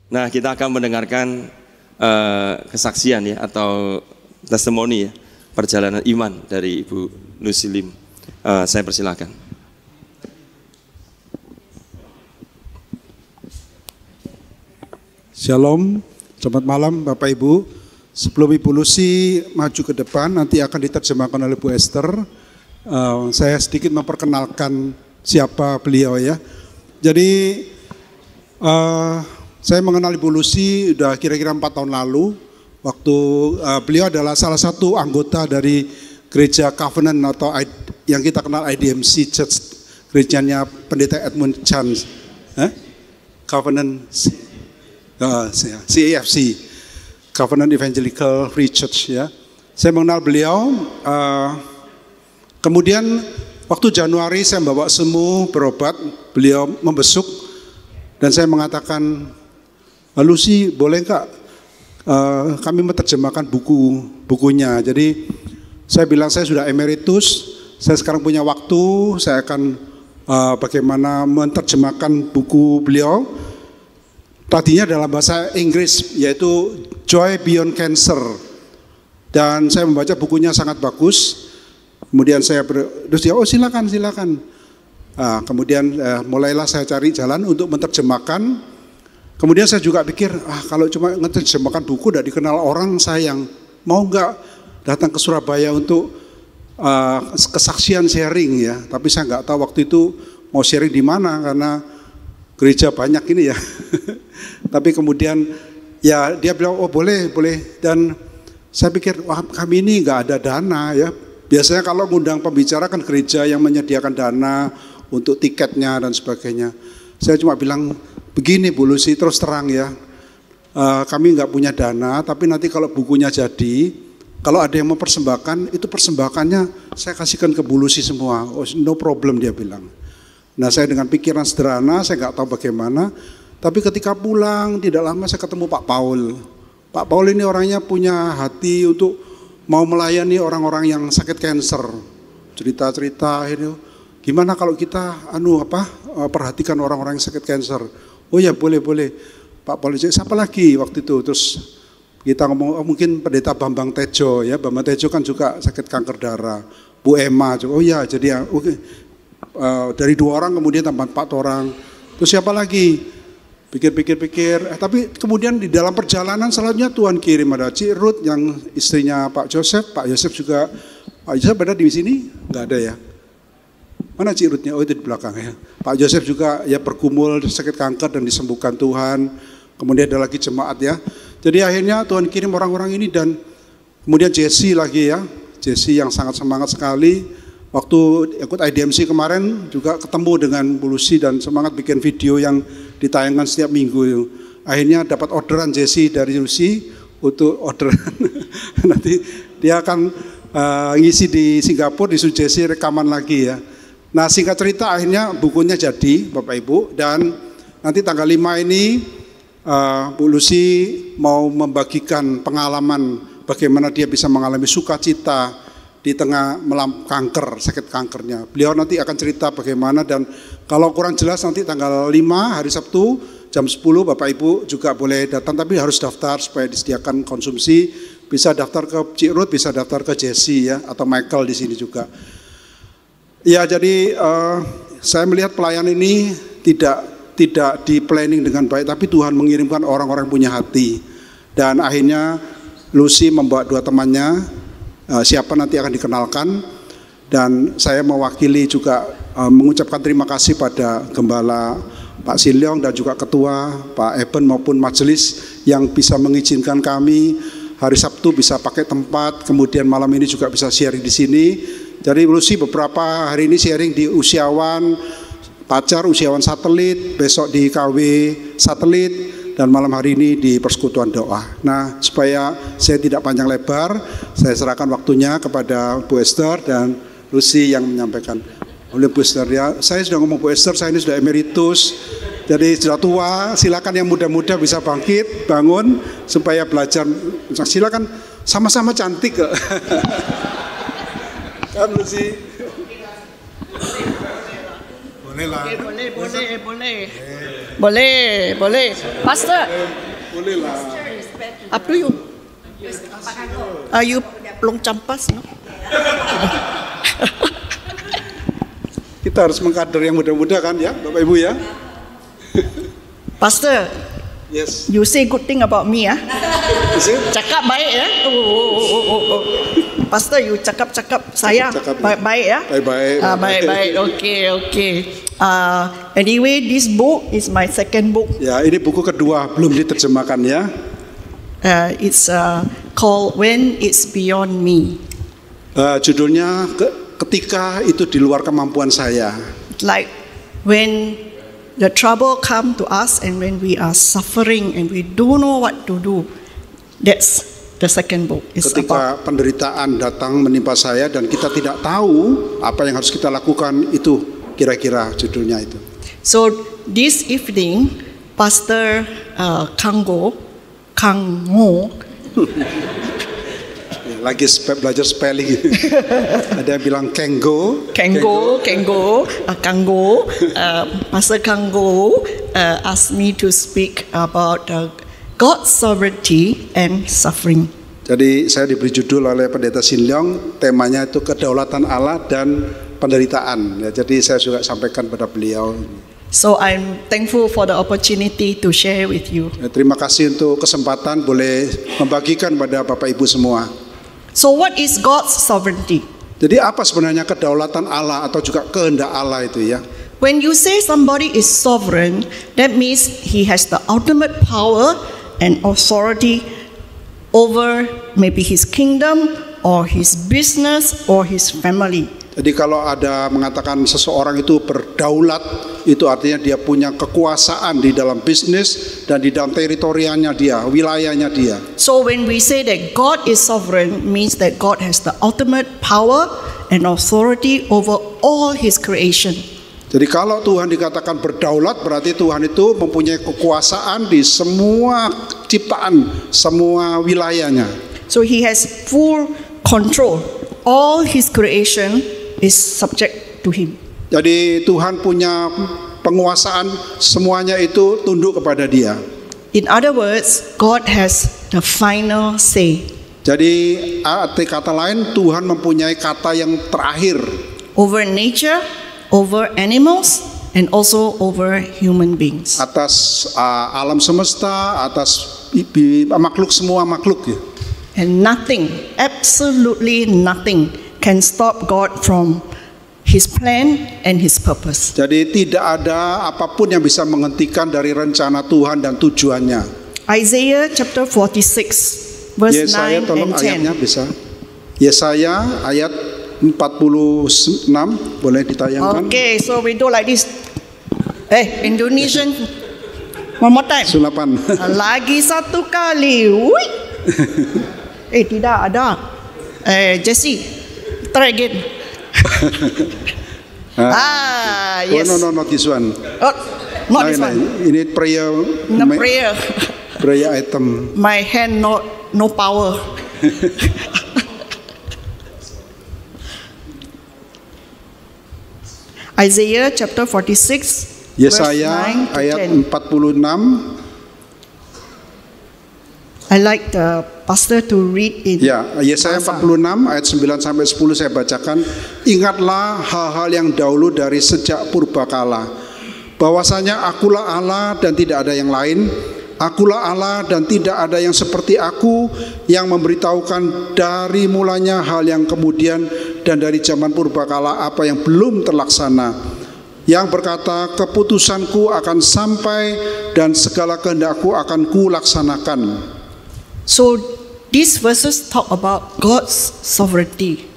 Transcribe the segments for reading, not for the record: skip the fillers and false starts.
Nah, kita akan mendengarkan kesaksian ya atau testimoni ya, perjalanan iman dari Ibu Lucy Lim. Saya persilakan. Shalom, selamat malam Bapak Ibu. Sebelum Ibu Lucy maju ke depan, nanti akan diterjemahkan oleh Bu Esther. Saya sedikit memperkenalkan siapa beliau ya. Jadi saya mengenal Ibu Lucy sudah kira-kira 4 tahun lalu. Waktu beliau adalah salah satu anggota dari gereja Covenant atau yang kita kenal IDMC Church, gerejanya Pendeta Edmund Chan, Covenant CEFC, Covenant Evangelical Free Church ya. Saya mengenal beliau. Kemudian waktu Januari saya membawa semu berobat, beliau membesuk dan saya mengatakan, Lucy boleh enggak kami menerjemahkan bukunya. Jadi saya bilang saya sudah emeritus, saya sekarang punya waktu, saya akan bagaimana menerjemahkan buku beliau. Tadinya dalam bahasa Inggris yaitu Joy Beyond Cancer. Dan saya membaca bukunya sangat bagus. Kemudian terus dia, oh silakan. Kemudian mulailah saya cari jalan untuk menerjemahkan. Kemudian saya juga pikir, kalau cuma menerjemahkan buku tidak dikenal orang, sayang. Mau nggak datang ke Surabaya untuk kesaksian sharing ya. Tapi saya nggak tahu waktu itu mau sharing di mana karena gereja banyak ini ya. Tapi kemudian ya dia bilang, oh boleh. Dan saya pikir, wah kami ini nggak ada dana ya. Biasanya kalau ngundang pembicara kan gereja yang menyediakan dana untuk tiketnya dan sebagainya. Saya cuma bilang, begini Bu Lucy, terus terang ya, kami nggak punya dana, tapi nanti kalau bukunya jadi, kalau ada yang mau persembahkan, itu persembahannya saya kasihkan ke Bu Lucy semua. Oh, no problem dia bilang. Nah saya dengan pikiran sederhana, saya nggak tahu bagaimana, tapi ketika pulang tidak lama saya ketemu Pak Paul. Pak Paul ini orangnya punya hati untuk mau melayani orang-orang yang sakit kanker. Cerita-cerita ini, gimana kalau kita perhatikan orang-orang yang sakit kanker. Oh ya boleh. Pak Paul, siapa lagi waktu itu? Terus kita ngomong, mungkin Pendeta Bambang Tejo ya. Bambang Tejo kan juga sakit kanker darah. Bu Emma juga, oh ya jadi oke. Dari 2 orang kemudian tambah 4 orang. Terus siapa lagi? Pikir. Tapi kemudian di dalam perjalanan selanjutnya Tuhan kirim ada Cik Ruth yang istrinya Pak Joseph. Pak Joseph juga, Pak Joseph ada di sini? Enggak ada ya. Mana Cik Ruthnya? Oh itu di belakang ya. Pak Joseph juga ya bergumul sakit kanker dan disembuhkan Tuhan. Kemudian ada lagi jemaat ya. Jadi akhirnya Tuhan kirim orang-orang ini dan kemudian Jesse lagi ya. Jesse yang sangat semangat sekali. Waktu ikut IDMC kemarin juga ketemu dengan Bu Lucy dan semangat bikin video yang ditayangkan setiap minggu. Akhirnya dapat orderan Jesse dari Lucy untuk orderan. Nanti dia akan ngisi di Singapura, di Jesse rekaman lagi ya. Nah singkat cerita akhirnya bukunya jadi Bapak Ibu, dan nanti tanggal 5 ini Bu Lucy mau membagikan pengalaman bagaimana dia bisa mengalami sukacita di tengah kanker, sakit kankernya. Beliau nanti akan cerita bagaimana, dan kalau kurang jelas nanti tanggal 5 hari Sabtu jam 10 Bapak Ibu juga boleh datang, tapi harus daftar supaya disediakan konsumsi. Bisa daftar ke Cik Ruth, bisa daftar ke Jesse ya, atau Michael di sini juga. Ya jadi saya melihat pelayan ini tidak di planning dengan baik, tapi Tuhan mengirimkan orang-orang punya hati. Dan akhirnya Lucy membawa 2 temannya, siapa nanti akan dikenalkan, dan saya mewakili juga mengucapkan terima kasih pada Gembala Pak Silyong dan juga Ketua Pak Eben maupun majelis yang bisa mengizinkan kami hari Sabtu bisa pakai tempat, kemudian malam ini juga bisa sharing di sini. Jadi Lucy beberapa hari ini sharing di Usiawan Pacar, Usiawan Satelit, besok di KW Satelit, dan malam hari ini di Persekutuan Doa. Nah, supaya saya tidak panjang lebar, saya serahkan waktunya kepada Bu Esther dan Lucy yang menyampaikan. Oleh Bu Esther ya, saya sudah ngomong Bu Esther, saya ini sudah emeritus, jadi sudah tua. Silakan yang muda-muda bisa bangkit, bangun supaya belajar. Silakan, sama-sama cantik kok. Kan Lucy. Boleh lah. Boleh. Boleh. Pastor, Boleh lah. up to you. You belum campas, no? Kita harus mengkader yang muda-muda kan ya, Bapak Ibu ya. Pastor, Yes. you say good thing about me, ah? Is it? Cakap baik ya. Oh. Pastor, you cakap saya Cakap. baik ya. Baik-baik. Baik. Okay. Anyway, this book is my second book. Ya, ini buku kedua, belum diterjemahkan ya. It's called When It's Beyond Me. Judulnya ketika itu di luar kemampuan saya. Like when the trouble come to us and when we are suffering and we don't know what to do. That's the second book. It's Ketika penderitaan datang menimpa saya dan kita tidak tahu apa yang harus kita lakukan, itu kira-kira judulnya itu. So this evening, Pastor Kang Ngo, Ya, lagi belajar spelling. Ada yang bilang Kanggo. Pastor Kang Ngo asked me to speak about God's sovereignty and suffering. Jadi saya diberi judul oleh Pendeta Sin Leong, temanya itu kedaulatan Allah dan penderitaan. Ya, jadi saya juga sampaikan pada beliau. So I'm thankful for the opportunity to share with you. Ya, terima kasih untuk kesempatan boleh membagikan pada Bapak Ibu semua. So what is God's sovereignty? Jadi apa sebenarnya kedaulatan Allah atau juga kehendak Allah itu ya? When you say somebody is sovereign, that means he has the ultimate power and authority over maybe his kingdom or his business or his family. Jadi kalau ada mengatakan seseorang itu berdaulat, itu artinya dia punya kekuasaan di dalam bisnis dan di dalam teritorialnya dia, wilayahnya dia. So when we say that God is sovereign, means that God has the ultimate power and authority over all his creation. Jadi kalau Tuhan dikatakan berdaulat, berarti Tuhan itu mempunyai kekuasaan di semua ciptaan, semua wilayahnya. So he has full control. All his creation is subject to him. Jadi Tuhan punya penguasaan, semuanya itu tunduk kepada dia. In other words, God has the final say. Jadi arti kata lain, Tuhan mempunyai kata yang terakhir. Over nature, over animals, and also over human beings. Atas alam semesta, atas makhluk, semua makhluk ya. And nothing, absolutely nothing can stop God from his plan and his purpose. Jadi tidak ada apapun yang bisa menghentikan dari rencana Tuhan dan tujuannya. Isaiah chapter 46 verse Yesaya, 9 tolong and 10. ayatnya bisa. Yesaya ayat 46 boleh ditayangkan. Okay, so we do like this. Indonesian. One more time. Sulapan. Lagi satu kali. Wui. Tidak ada. Jesse, try again. Yes. Oh, no, not this one. Oh, not this one. Ini prayer. No prayer. Prayer item. My hand no power. Isaiah chapter 46 Yesaya verse 9 to ayat 10. 46. I like the pastor to read in. Ya, Yesaya 46 ayat 9 sampai 10 saya bacakan. Ingatlah hal-hal yang dahulu dari sejak purbakala. Bahwasanya akulah Allah dan tidak ada yang lain. Akulah Allah dan tidak ada yang seperti aku yang memberitahukan dari mulanya hal yang kemudian dan dari zaman purbakala apa yang belum terlaksana. Yang berkata keputusanku akan sampai dan segala kehendakku akan kulaksanakan. So these verses talk about God's sovereignty.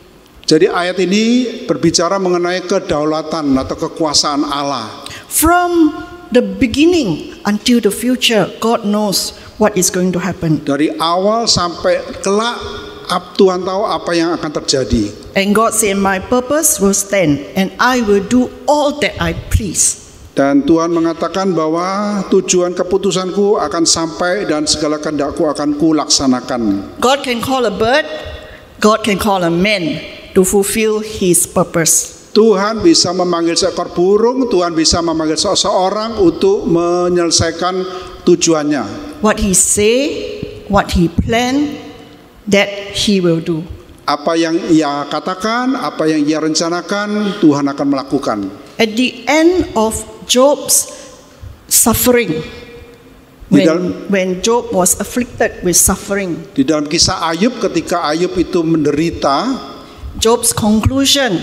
Jadi ayat ini berbicara mengenai kedaulatan atau kekuasaan Allah. From the beginning until the future, God knows what is going to happen. Dari awal sampai kelak, Tuhan tahu apa yang akan terjadi. And God said, my purpose will stand and I will do all that I please. Dan Tuhan mengatakan bahwa tujuan keputusanku akan sampai dan segala kehendakku akan kulaksanakan. God can call a bird, God can call a man to fulfill his purpose. Tuhan bisa memanggil seekor burung, Tuhan bisa memanggil seseorang untuk menyelesaikan tujuannya. What He say, what He plan, that He will do. Apa yang Ia katakan, apa yang Ia rencanakan, Tuhan akan melakukan. At the end of Job's suffering, when Job was afflicted with suffering, Di dalam kisah Ayub, ketika Ayub itu menderita, Job's conclusion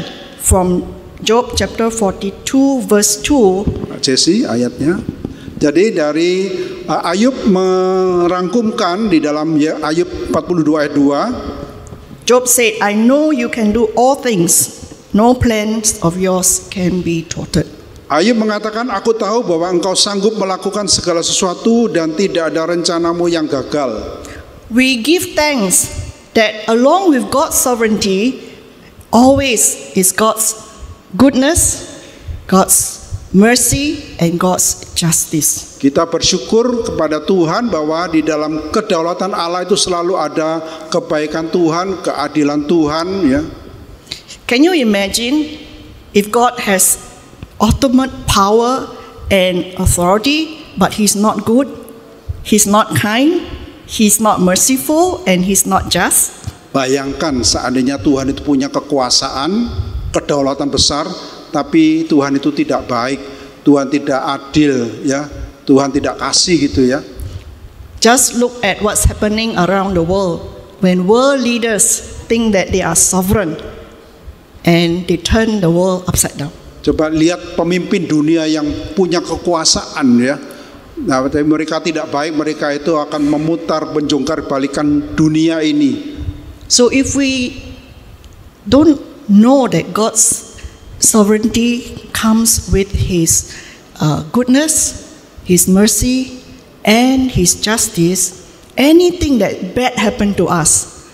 from Job chapter 42 verse 2, Jesse ayatnya. Jadi dari Ayub merangkumkan di dalam Ayub 42 ayat 2, Job said, I know you can do all things. No plans of yours can be thwarted. Ayub mengatakan, aku tahu bahwa engkau sanggup melakukan segala sesuatu dan tidak ada rencanamu yang gagal. We give thanks that along with God's sovereignty, always is God's goodness, God's mercy, and God's justice. Kita bersyukur kepada Tuhan bahwa di dalam kedaulatan Allah itu selalu ada kebaikan Tuhan, keadilan Tuhan, ya. Can you imagine if God has ultimate power and authority, but He's not good, He's not kind, He's not merciful, and He's not just? Bayangkan seandainya Tuhan itu punya kekuasaan, kedaulatan besar, tapi Tuhan itu tidak baik, Tuhan tidak adil, ya, Tuhan tidak kasih gitu ya. Just look at what's happening around the world when world leaders think that they are sovereign and they turn the world upside down. Coba lihat pemimpin dunia yang punya kekuasaan, ya. Nah, tapi mereka tidak baik, mereka itu akan memutar menjongkar balikan dunia ini. So if we don't know that God's sovereignty comes with His goodness, His mercy, and His justice, anything that bad happened to us,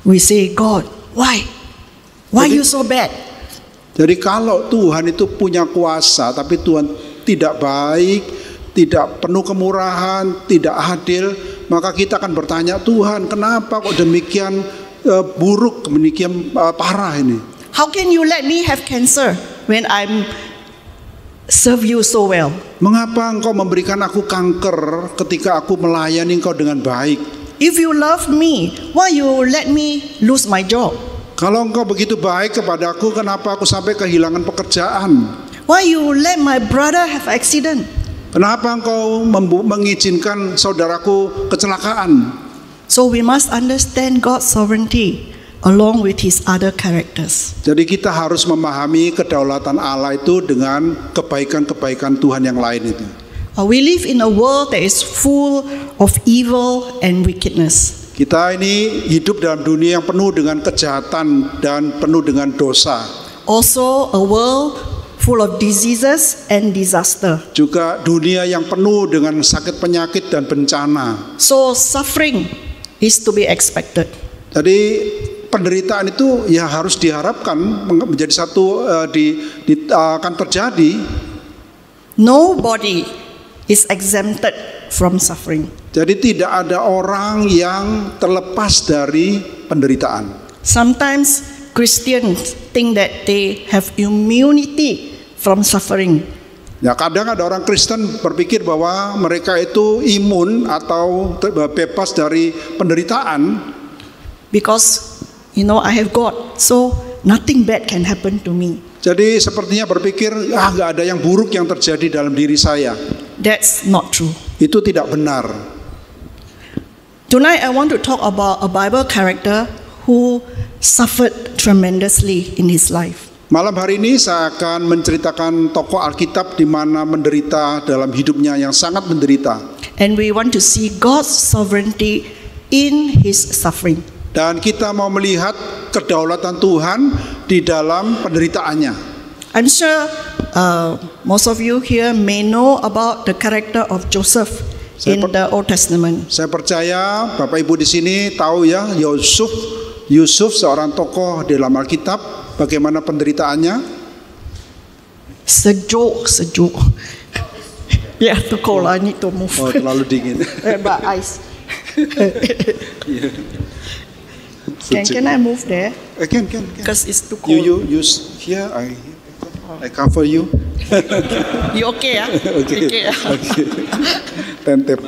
we say, God, why? Why you so bad? Jadi kalau Tuhan itu punya kuasa, tapi Tuhan tidak baik, tidak penuh kemurahan, tidak adil, maka kita akan bertanya, Tuhan, kenapa kok demikian buruk, demikian parah ini? How can you let me have cancer when I'm serve you so well? Mengapa engkau memberikan aku kanker ketika aku melayani engkau dengan baik? If you love me, why you let me lose my job? Kalau engkau begitu baik kepadaku, kenapa aku sampai kehilangan pekerjaan? Why you let my brother have accident? Kenapa engkau mengizinkan saudaraku kecelakaan? So we must understand God's sovereignty along with His other characters. Jadi kita harus memahami kedaulatan Allah itu dengan kebaikan-kebaikan Tuhan yang lain itu. We live in a world that is full of evil and wickedness. Kita ini hidup dalam dunia yang penuh dengan kejahatan dan penuh dengan dosa. Also a world full of diseases and disaster. Juga dunia yang penuh dengan sakit penyakit dan bencana. So suffering is to be expected. Jadi penderitaan itu ya harus diharapkan menjadi satu akan terjadi. Nobody is exempted from suffering. Jadi tidak ada orang yang terlepas dari penderitaan. Sometimes Christians think that they have immunity from suffering. Ya, kadang ada orang Kristen berpikir bahwa mereka itu imun atau bebas dari penderitaan. Because I have God, so nothing bad can happen to me. Jadi sepertinya berpikir nggak ada yang buruk yang terjadi dalam diri saya. That's not true. Itu tidak benar. Tonight I want to talk about a Bible character who suffered tremendously in his life. Malam hari ini saya akan menceritakan tokoh Alkitab di mana menderita dalam hidupnya yang sangat menderita. And we want to see God's sovereignty in his suffering. Dan kita mau melihat kedaulatan Tuhan di dalam penderitaannya. I'm sure most of you here may know about the character of Joseph in the Old Testament. Saya percaya Bapak Ibu di sini tahu ya, Yusuf seorang tokoh di dalam Alkitab, bagaimana penderitaannya? Sejuk. Ya, too cold. I need to move. Oh, terlalu dingin. But ice. Can I move there? Can. Because it's too cold. You use here. I cover you. You okay ya? Okay. ya? Okay. Tentep.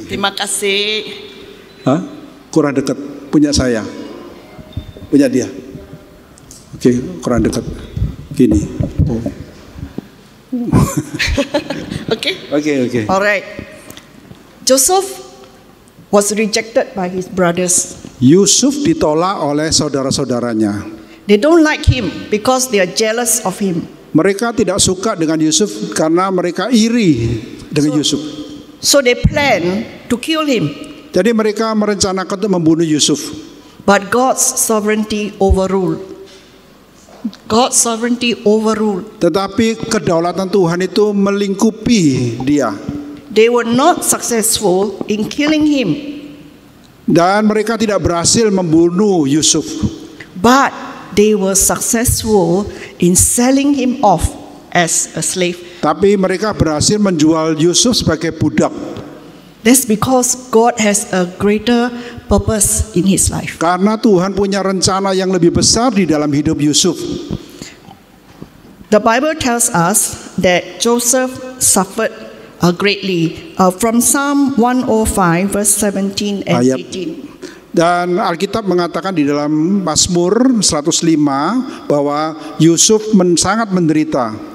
Terima kasih. Kurang dekat. Punya saya. Punya dia. Oke, kurang dekat. Gini. Okay. Alright. Joseph was rejected by his brothers. Yusuf ditolak oleh saudara-saudaranya. They don't like him because they are jealous of him. Mereka tidak suka dengan Yusuf karena mereka iri dengan Yusuf. So they plan to kill him. Jadi mereka merencanakan untuk membunuh Yusuf. But God's sovereignty overruled. God's sovereignty overruled. Tetapi kedaulatan Tuhan itu melingkupi dia. They were not successful in killing him. Dan mereka tidak berhasil membunuh Yusuf. But they were successful in selling him off as a slave. Tapi mereka berhasil menjual Yusuf sebagai budak. That's because God has a greater purpose in his life. Karena Tuhan punya rencana yang lebih besar di dalam hidup Yusuf. The Bible tells us that Joseph suffered greatly from Psalm 105 verse 17 and 18. Dan Alkitab mengatakan di dalam Mazmur 105 bahwa Yusuf sangat menderita.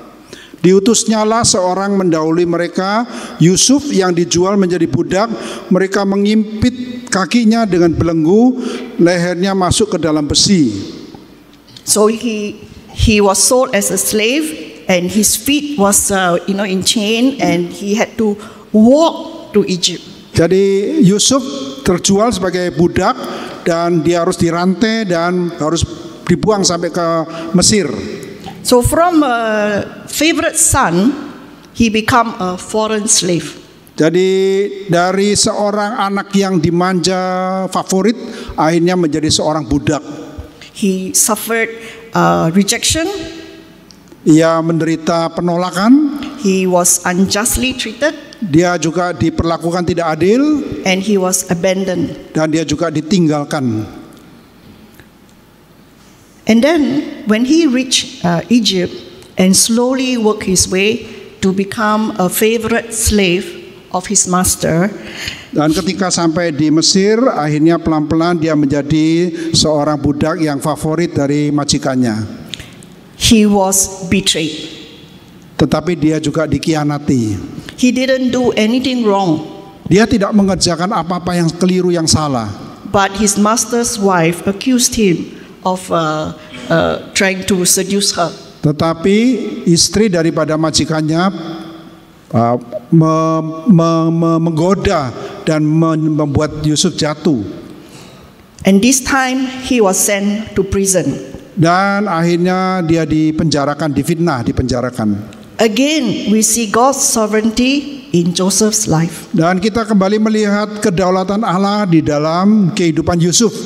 Diutusnyalah seorang mendahului mereka, Yusuf yang dijual menjadi budak. Mereka mengimpit kakinya dengan belenggu, lehernya masuk ke dalam besi. So he was sold as a slave, and his feet was in chain, and he had to walk to Egypt. Jadi Yusuf terjual sebagai budak dan dia harus dirantai dan harus dibuang sampai ke Mesir. So from a favorite son, he become a foreign slave. Jadi dari seorang anak yang dimanja favorit, akhirnya menjadi seorang budak. He suffered rejection. Ia menderita penolakan. He was unjustly treated. Dia juga diperlakukan tidak adil. And he was abandoned. Dan dia juga ditinggalkan. And then when he reached Egypt and slowly worked his way to become a favorite slave of his master. Dan ketika sampai di Mesir, akhirnya pelan-pelan dia menjadi seorang budak yang favorit dari majikannya. He was betrayed. Tetapi dia juga dikhianati. He didn't do anything wrong. Dia tidak mengerjakan apa-apa yang keliru, yang salah. But his master's wife accused him of trying to seduce her. Tetapi istri daripada majikannya menggoda dan membuat Yusuf jatuh. And this time he was sent to prison. Dan akhirnya dia dipenjarakan, difitnah, dipenjarakan. Again we see God's sovereignty in Joseph's life. Dan kita kembali melihat kedaulatan Allah di dalam kehidupan Yusuf.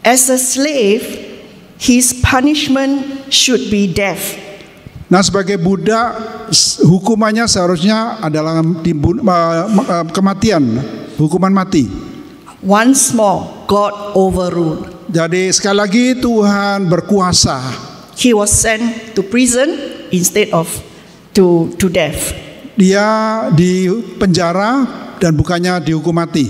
As a slave, his punishment should be death. Nah, sebagai budak, hukumannya seharusnya adalah kematian, hukuman mati. Once more, God overruled. Jadi sekali lagi Tuhan berkuasa. He was sent to prison instead of to death. Dia di penjara dan bukannya dihukum mati.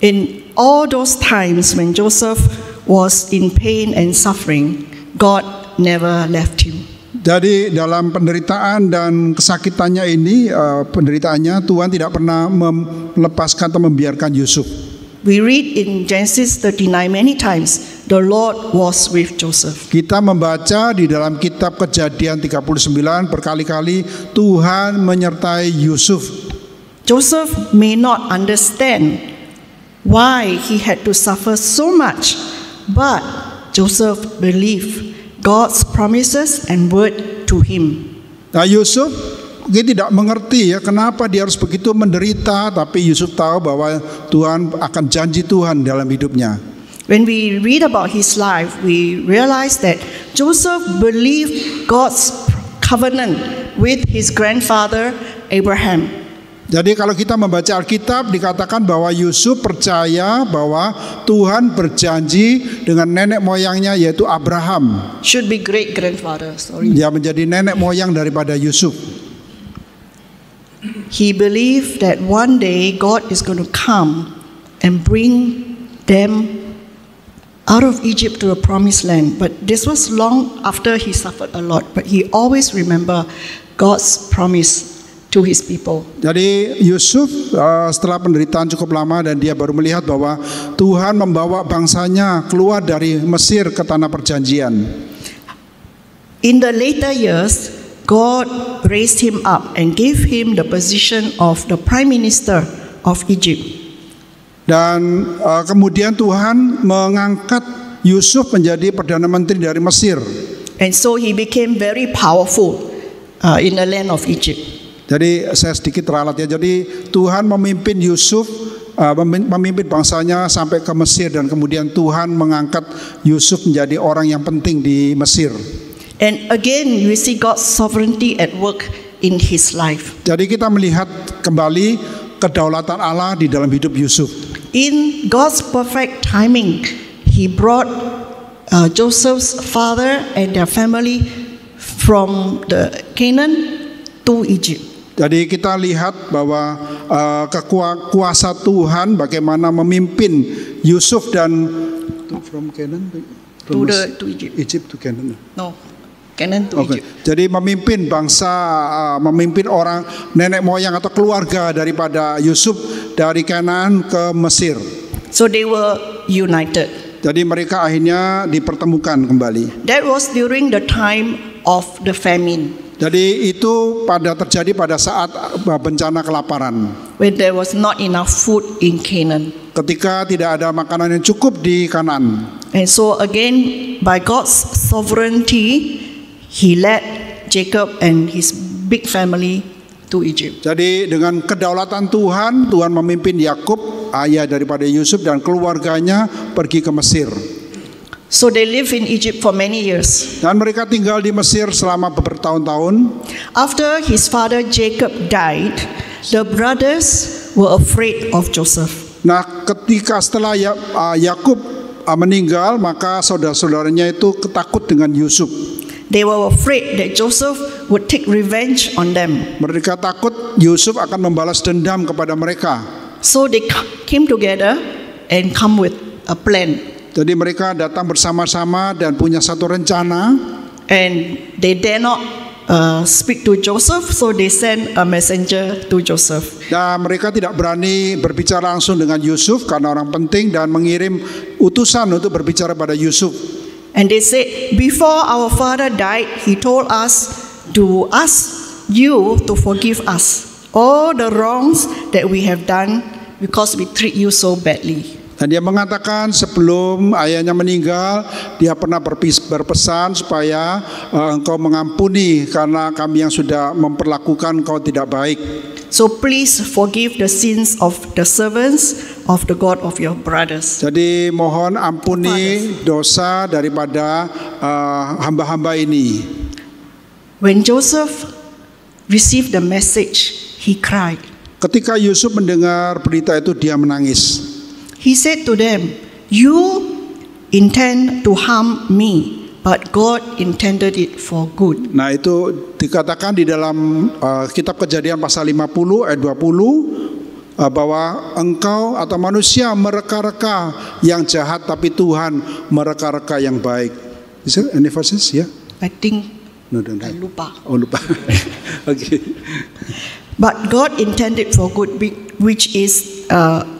In all those times when Joseph was in pain and suffering, God never left him. Jadi dalam penderitaan dan kesakitannya ini, penderitaannya, Tuhan tidak pernah melepaskan atau membiarkan Yusuf. We read in Genesis 39 many times, the Lord was with Joseph. Kita membaca di dalam kitab Kejadian 39 berkali-kali Tuhan menyertai Yusuf. Joseph may not understand why he had to suffer so much, but Joseph believed God's promises and word to him. Nah, Yusuf dia tidak mengerti ya kenapa dia harus begitu menderita, tapi Yusuf tahu bahwa Tuhan akan janji Tuhan dalam hidupnya. When we read about his life, we realize that Joseph believed God's covenant with his grandfather Abraham. Jadi kalau kita membaca Alkitab dikatakan bahwa Yusuf percaya bahwa Tuhan berjanji dengan nenek moyangnya yaitu Abraham. Should be great grandfather, sorry. Dia menjadi nenek moyang daripada Yusuf. He believed that one day God is going to come and bring them out of Egypt to a promised land. But this was long after he suffered a lot. But he always remember God's promise to his people. Jadi Yusuf setelah penderitaan cukup lama dan dia baru melihat bahwa Tuhan membawa bangsanya keluar dari Mesir ke tanah perjanjian. In the later years, God raised him up and gave him the position of the prime minister of Egypt. Dan kemudian Tuhan mengangkat Yusuf menjadi perdana menteri dari Mesir. And so he became very powerful in the land of Egypt. Jadi saya sedikit ralat ya. Jadi Tuhan memimpin Yusuf, memimpin bangsanya sampai ke Mesir dan kemudian Tuhan mengangkat Yusuf menjadi orang yang penting di Mesir. And again, we see God's sovereignty at work in his life. Jadi kita melihat kembali kedaulatan Allah di dalam hidup Yusuf. In God's perfect timing, he brought Joseph's father and their family from the Canaan to Egypt. Jadi kita lihat bahwa kuasa Tuhan bagaimana memimpin Yusuf dan from Canaan to Egypt. Egypt to Canaan. No, Canaan to Okay. Egypt. Jadi memimpin bangsa, memimpin orang nenek moyang atau keluarga daripada Yusuf dari Kanaan ke Mesir. So they were united. Jadi mereka akhirnya dipertemukan kembali. That was during the time of the famine, Jadi itu terjadi pada saat bencana kelaparan. when there was not enough food in Canaan. Ketika tidak ada makanan yang cukup di Kanaan. And so again, by God's sovereignty, he led Jacob and his big family to Egypt. Jadi dengan kedaulatan Tuhan, Tuhan memimpin Yakub, ayah daripada Yusuf dan keluarganya pergi ke Mesir. So they lived in Egypt for many years. Dan mereka tinggal di Mesir selama bertahun-tahun. After his father Jacob died, the brothers were afraid of Joseph. Nah, ketika setelah Yakub meninggal, maka saudara-saudaranya itu ketakut dengan Yusuf. They were afraid that Joseph would take revenge on them. Mereka takut Yusuf akan membalas dendam kepada mereka. So they came together and come with a plan. Jadi mereka datang bersama-sama dan punya satu rencana. And they dare not speak to Joseph, so they sent a messenger to Joseph. Dan mereka tidak berani berbicara langsung dengan Yusuf karena orang penting, dan mengirim utusan untuk berbicara pada Yusuf. And they said, before our father died, he told us to ask you to forgive us all the wrongs that we have done because we treat you so badly. Dan dia mengatakan sebelum ayahnya meninggal, dia pernah berpesan supaya engkau mengampuni karena kami yang sudah memperlakukan engkau tidak baik. So please forgive the sins of the servants of the God of your brothers. Jadi mohon ampuni dosa daripada hamba-hamba ini. When Joseph received the message, he cried. Ketika Yusuf mendengar berita itu, dia menangis. He said to them, you intend to harm me, but God intended it for good. Nah, itu dikatakan di dalam kitab Kejadian pasal 50 ayat 20 bahwa engkau atau manusia mereka-reka yang jahat, tapi Tuhan mereka-reka yang baik. Is it any verses? Yeah? I think No, don't I have. lupa. Oh, lupa. Okay. But God intended for good, which is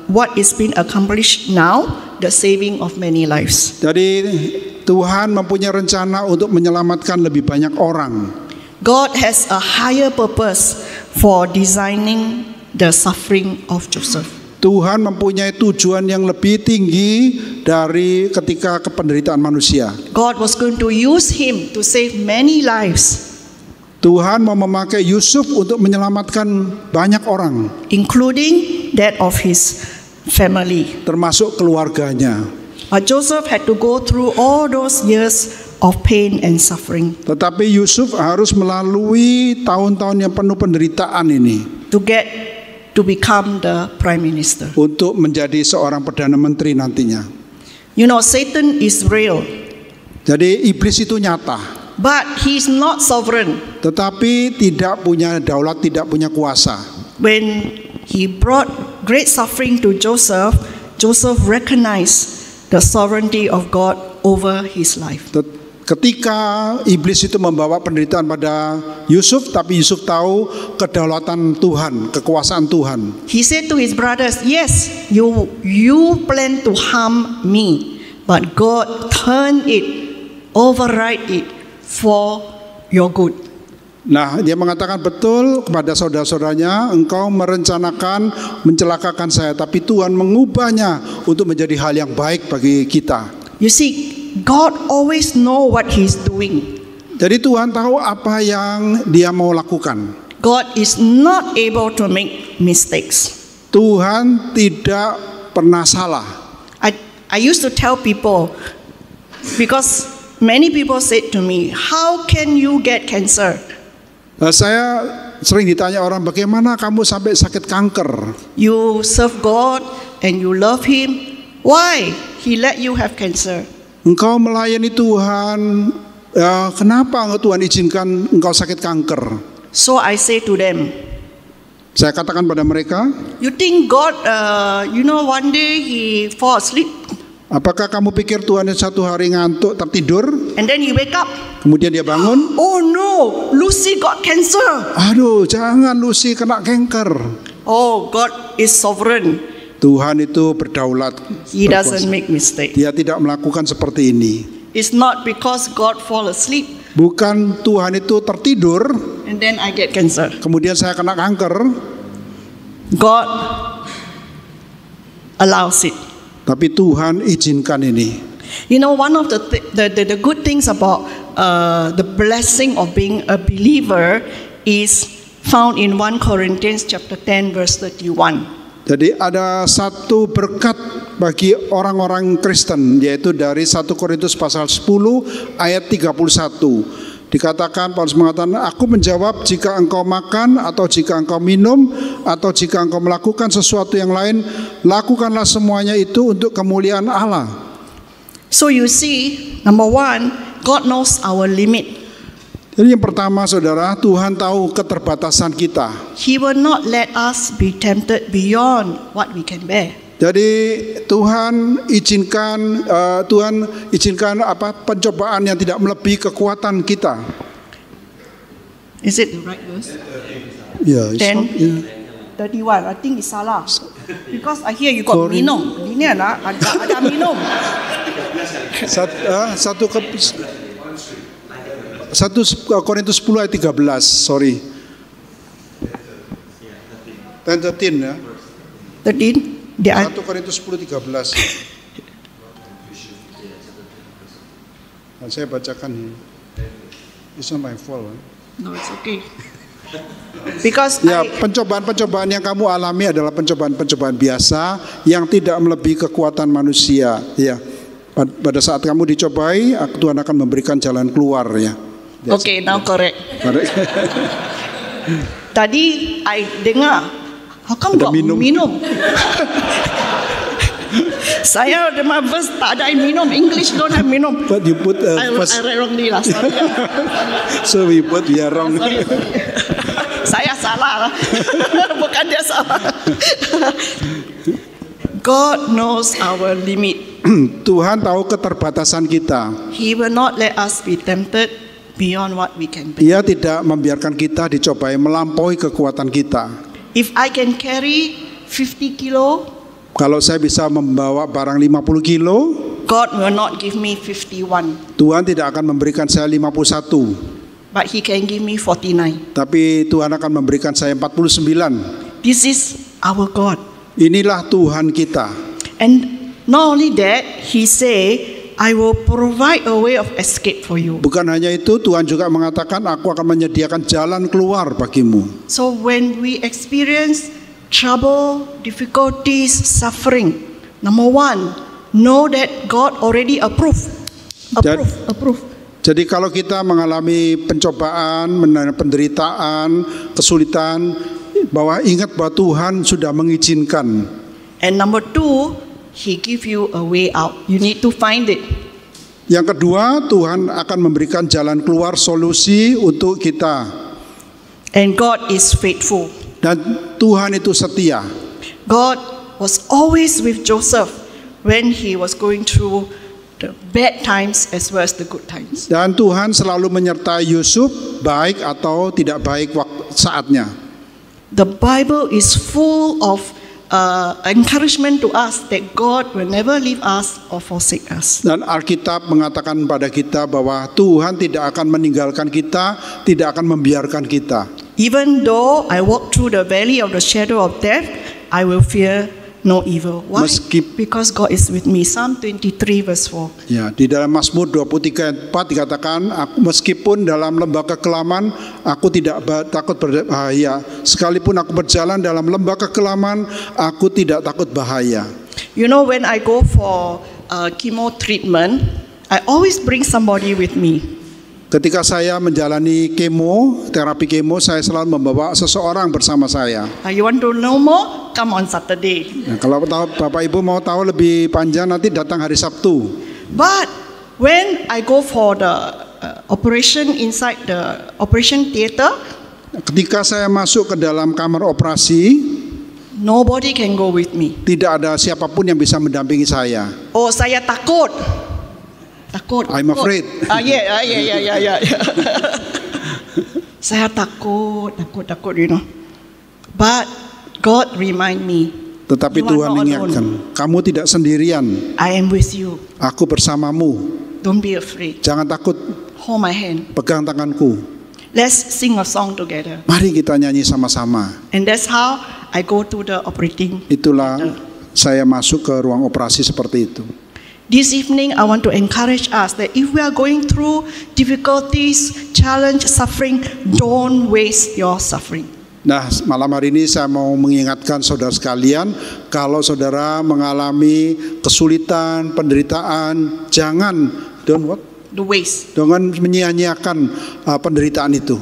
what is being accomplished now, the saving of many lives. Jadi Tuhan mempunyai rencana untuk menyelamatkan lebih banyak orang. God has a higher purpose for designing the suffering of Joseph. Tuhan mempunyai tujuan yang lebih tinggi dari ketika penderitaan manusia. God was going to use him to save many lives, Tuhan mau memakai Yusuf untuk menyelamatkan banyak orang, including that of his family. termasuk keluarganya. But Joseph had to go through all those years of pain and suffering Tetapi Yusuf harus melalui tahun-tahun yang penuh penderitaan ini to get to become the prime minister. untuk menjadi seorang perdana menteri nantinya. You know, Satan is real, Jadi iblis itu nyata, but he's not sovereign. tetapi tidak punya daulat, tidak punya kuasa. When he brought great suffering to Joseph, Joseph recognized the sovereignty of God over his life. Ketika iblis itu membawa penderitaan pada Yusuf, tapi Yusuf tahu kedaulatan Tuhan, kekuasaan Tuhan. He said to his brothers, yes, you plan to harm me, but God turned it, override it for your good. Nah, dia mengatakan betul kepada saudara-saudaranya, engkau merencanakan mencelakakan saya, tapi Tuhan mengubahnya untuk menjadi hal yang baik bagi kita. You see, God always know what he's doing. Jadi Tuhan tahu apa yang dia mau lakukan. God is not able to make mistakes. Tuhan tidak pernah salah. I used to tell people, because many people said to me, how can you get cancer? Saya sering ditanya orang, bagaimana kamu sampai sakit kanker? You serve God and you love him. Why he let you have cancer? Engkau melayani Tuhan, kenapa Tuhan izinkan engkau sakit kanker? So I say to them, saya katakan pada mereka, you think God, one day he fall asleep apakah kamu pikir Tuhan satu hari ngantuk tertidur, and then he wake up? kemudian dia bangun, Oh no, Lucy got cancer. aduh jangan Lucy kena kanker. Oh, God is sovereign. Tuhan itu berdaulat, He berkuasa. doesn't make mistake. Dia tidak melakukan seperti ini. It's not because God fall asleep Bukan Tuhan itu tertidur, and then I get cancer. kemudian saya kena kanker. God allows it. Tapi Tuhan izinkan ini. You know, one of the good things about the blessing of being a believer is found in 1 Corinthians chapter 10 verse 31. Jadi ada satu berkat bagi orang-orang Kristen, yaitu dari 1 Korintus pasal 10 ayat 31. Dikatakan, Paulus mengatakan, aku menjawab, jika engkau makan atau jika engkau minum atau jika engkau melakukan sesuatu yang lain, lakukanlah semuanya itu untuk kemuliaan Allah. So you see, number one, God knows our limit. Jadi yang pertama saudara, Tuhan tahu keterbatasan kita. He will not let us be tempted beyond what we can bear. Jadi Tuhan izinkan pencobaan yang tidak melebihi kekuatan kita. Is it the right verse? Ya, Then, yeah. 31, I think it's salah. Because I hear you got minum. Ini ada minum. 1 Korintus 10 ayat 13, sorry. 13 ya. 13, 1 Korintus 10 13. Nah, saya bacakan. It's not my fault. No, it's okay. Because Ya, pencobaan-pencobaan yang kamu alami adalah pencobaan-pencobaan biasa yang tidak melebihi kekuatan manusia. Ya, pada saat kamu dicobai, Tuhan akan memberikan jalan keluar ya. okay, now correct. Tadi I dengar, how come Ada got minum. minum? Saya dengar verse tak ada minum. English don't have minum. But you put I first, read wrongly lah. Sorry. so we put we are wrong. Sorry. Saya salah. Bukan dia salah. God knows our limit. Tuhan tahu keterbatasan kita. He will not let us be tempted beyond what we can bear. Dia tidak membiarkan kita dicobai melampaui kekuatan kita. If I can carry 50 kilo, Kalau saya bisa membawa barang 50 kilo, God will not give me 51, Tuhan tidak akan memberikan saya 51, but He can give me 49. tapi Tuhan akan memberikan saya 49. This is our God. Inilah Tuhan kita. And not only that, He say, I will provide a way of escape for you. Bukan hanya itu, Tuhan juga mengatakan, aku akan menyediakan jalan keluar bagimu. So when we experience trouble, difficulties, suffering, number one, know that God already approve. Jadi kalau kita mengalami pencobaan, penderitaan, kesulitan, bahwa ingat bahwa Tuhan sudah mengizinkan. And number two, He give you a way out. You need to find it. Yang kedua, Tuhan akan memberikan jalan keluar, solusi untuk kita. And God is faithful. Dan Tuhan itu setia. God was always with Joseph when he was going through the bad times as well as the good times. Dan Tuhan selalu menyertai Yusuf, baik atau tidak baik saatnya. The Bible is full of encouragement to us that God will never leave us or forsake us. Dan Alkitab mengatakan pada kita bahwa Tuhan tidak akan meninggalkan kita, tidak akan membiarkan kita. Even though I walk through the valley of the shadow of death, I will fear no evil. Why? Because God is with me. Psalm 23 verse 4. Ya, di dalam Mazmur 23:4 dikatakan, meskipun dalam lembah kekelaman, aku tidak takut berbahaya. Sekalipun aku berjalan dalam lembah kekelaman, aku tidak takut bahaya. You know, when I go for chemo treatment, I always bring somebody with me. Ketika saya menjalani terapi kemo, saya selalu membawa seseorang bersama saya. You want to know more? Come on Saturday. Nah, kalau Bapak Ibu mau tahu lebih panjang, nanti datang hari Sabtu. But when I go for the operation inside the operation theater, ketika saya masuk ke dalam kamar operasi, nobody can go with me. Tidak ada siapapun yang bisa mendampingi saya. Oh, saya takut. I'm afraid. Yeah. Saya takut, you know. But God remind me. Tetapi Tuhan mengingatkan, kamu tidak sendirian. I am with you. Aku bersamamu. Don't be afraid. Jangan takut. Hold my hand. Pegang tanganku. Let's sing a song together. Mari kita nyanyi sama-sama. And that's how I go to the operating. Itulah saya masuk ke ruang operasi seperti itu. This evening, I want to encourage us that if we are going through difficulties, challenge, suffering, don't waste your suffering. Nah, malam hari ini saya mau mengingatkan saudara sekalian, kalau saudara mengalami kesulitan, penderitaan, jangan don't menyia-nyiakan penderitaan itu.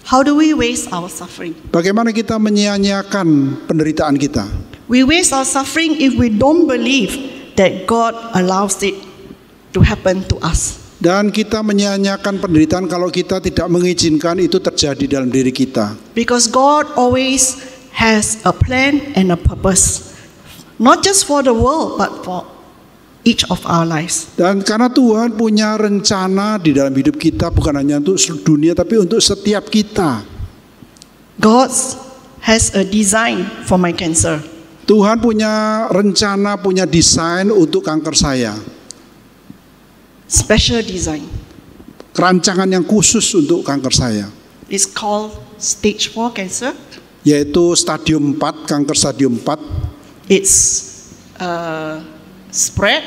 How do we waste our suffering? Bagaimana kita menyia-nyiakan penderitaan kita? We waste our suffering if we don't believe that God allows it to happen to us. Dan kita menyia-nyiakan penderitaan kalau kita tidak mengizinkan itu terjadi dalam diri kita. Because God always has a plan and a purpose, not just for the world, but for each of our lives. Dan karena Tuhan punya rencana di dalam hidup kita, bukan hanya untuk dunia, tapi untuk setiap kita. God has a design for my cancer. Tuhan punya rencana, punya desain untuk kanker saya. Special design. Rancangan yang khusus untuk kanker saya. It's called stage 4 cancer. Yaitu stadium 4, kanker stadium 4. It's spread.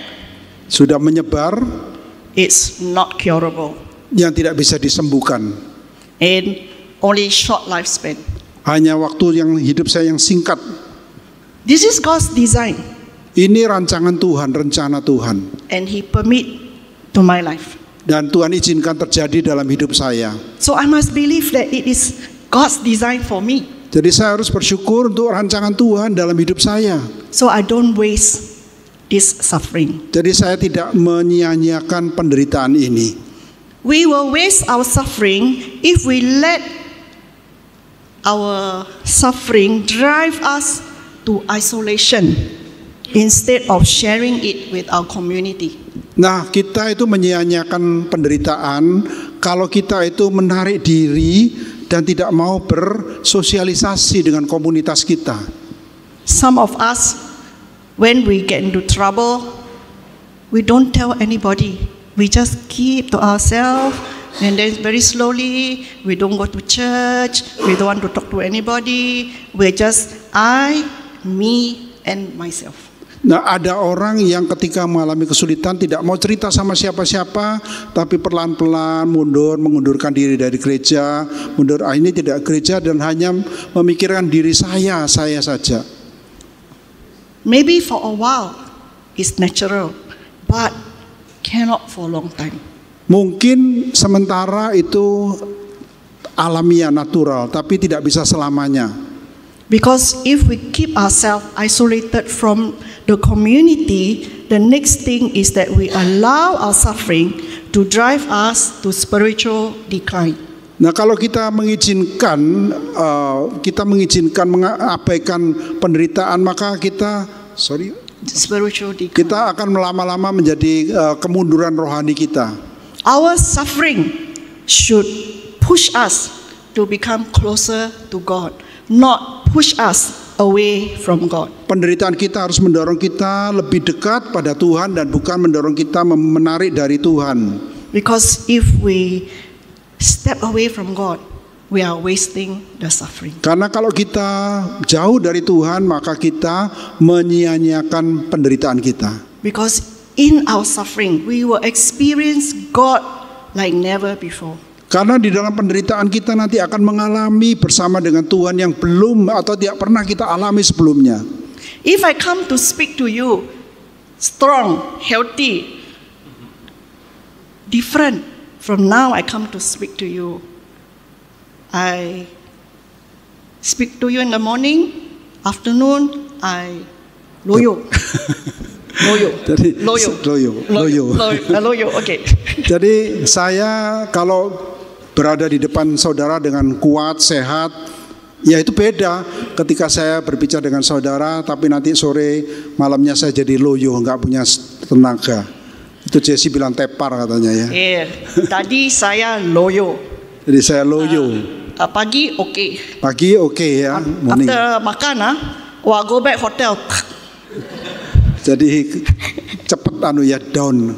Sudah menyebar. It's not curable. Yang tidak bisa disembuhkan. And only short lifespan. Hanya waktu yang hidup saya yang singkat. This is God's design. Ini rancangan Tuhan, rencana Tuhan. And He permit to my life. Dan Tuhan izinkan terjadi dalam hidup saya. So I must believe that it is God's design for me. Jadi saya harus bersyukur untuk rancangan Tuhan dalam hidup saya. So I don't waste this suffering. Jadi saya tidak menyia-nyiakan penderitaan ini. We will waste our suffering if we let our suffering drive us to isolation instead of sharing it with our community. Nah, kita itu menyia-nyiakan penderitaan kalau kita itu menarik diri dan tidak mau bersosialisasi dengan komunitas kita. Some of us, when we get into trouble, we don't tell anybody. We just keep to ourselves, and then very slowly, we don't go to church, we don't want to talk to anybody. We're just me and myself. Nah, ada orang yang ketika mengalami kesulitan tidak mau cerita sama siapa-siapa, tapi pelan-pelan mengundurkan diri dari gereja, ini tidak gereja dan hanya memikirkan diri saya saja. Maybe for a while it's natural, but cannot for a long time. Mungkin sementara itu alamiah, natural, tapi tidak bisa selamanya. Because if we keep ourselves isolated from the community, the next thing is that we allow our suffering to drive us to spiritual decline. Nah, kalau kita mengizinkan mengabaikan penderitaan, maka Spiritual decline. kita akan lama-lama menjadi kemunduran rohani kita. Our suffering should push us to become closer to God, not push us away from God. Penderitaan kita harus mendorong kita lebih dekat pada Tuhan dan bukan mendorong kita menarik dari Tuhan. Because if we step away from God, we are wasting the suffering. Karena kalau kita jauh dari Tuhan, maka kita menyia-nyiakan penderitaan kita. Because in our suffering, we will experience God like never before. Karena di dalam penderitaan kita nanti akan mengalami bersama dengan Tuhan yang belum atau tidak pernah kita alami sebelumnya. If I come to speak to you, strong, healthy, different from now I come to speak to you. I speak to you in the morning, afternoon, I loyo. Loyo, okay. Jadi saya kalau berada di depan saudara dengan kuat, sehat, ya itu beda ketika saya berbicara dengan saudara, tapi nanti sore malamnya saya jadi loyo, nggak punya tenaga. Itu Jesse bilang tepar katanya ya. Tadi saya loyo. Jadi saya loyo. Pagi okay. Pagi okay ya. After makan go back hotel. Jadi cepet down.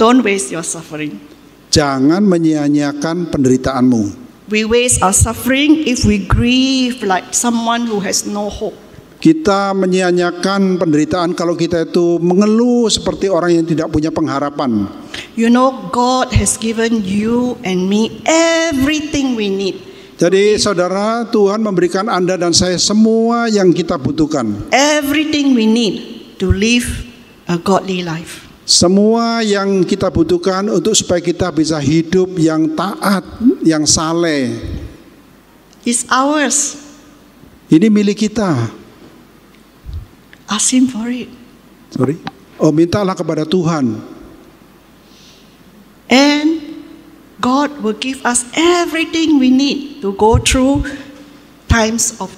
Don't waste your suffering. Jangan menyia-nyiakan penderitaanmu. We waste our suffering if we grieve like someone who has no hope. Kita menyia-nyiakan penderitaan kalau kita itu mengeluh seperti orang yang tidak punya pengharapan. You know, God has given you and me everything we need. Jadi saudara, Tuhan memberikan Anda dan saya semua yang kita butuhkan. Everything we need to live a godly life. Semua yang kita butuhkan untuk supaya kita bisa hidup yang taat, yang saleh. It's ours. Ini milik kita. Ask Him for it. Mintalah kepada Tuhan. And God will give us everything we need to go through times of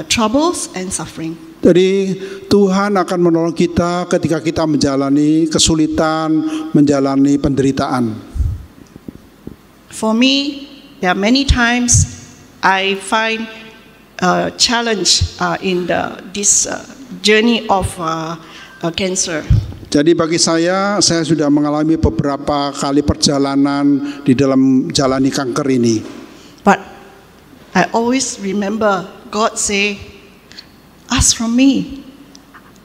troubles and suffering. Jadi Tuhan akan menolong kita ketika kita menjalani kesulitan, menjalani penderitaan. For me, there are many times I find a challenge in this journey of cancer. Jadi bagi saya sudah mengalami beberapa kali perjalanan di dalam jalani kanker ini. But I always remember God say, ask from me,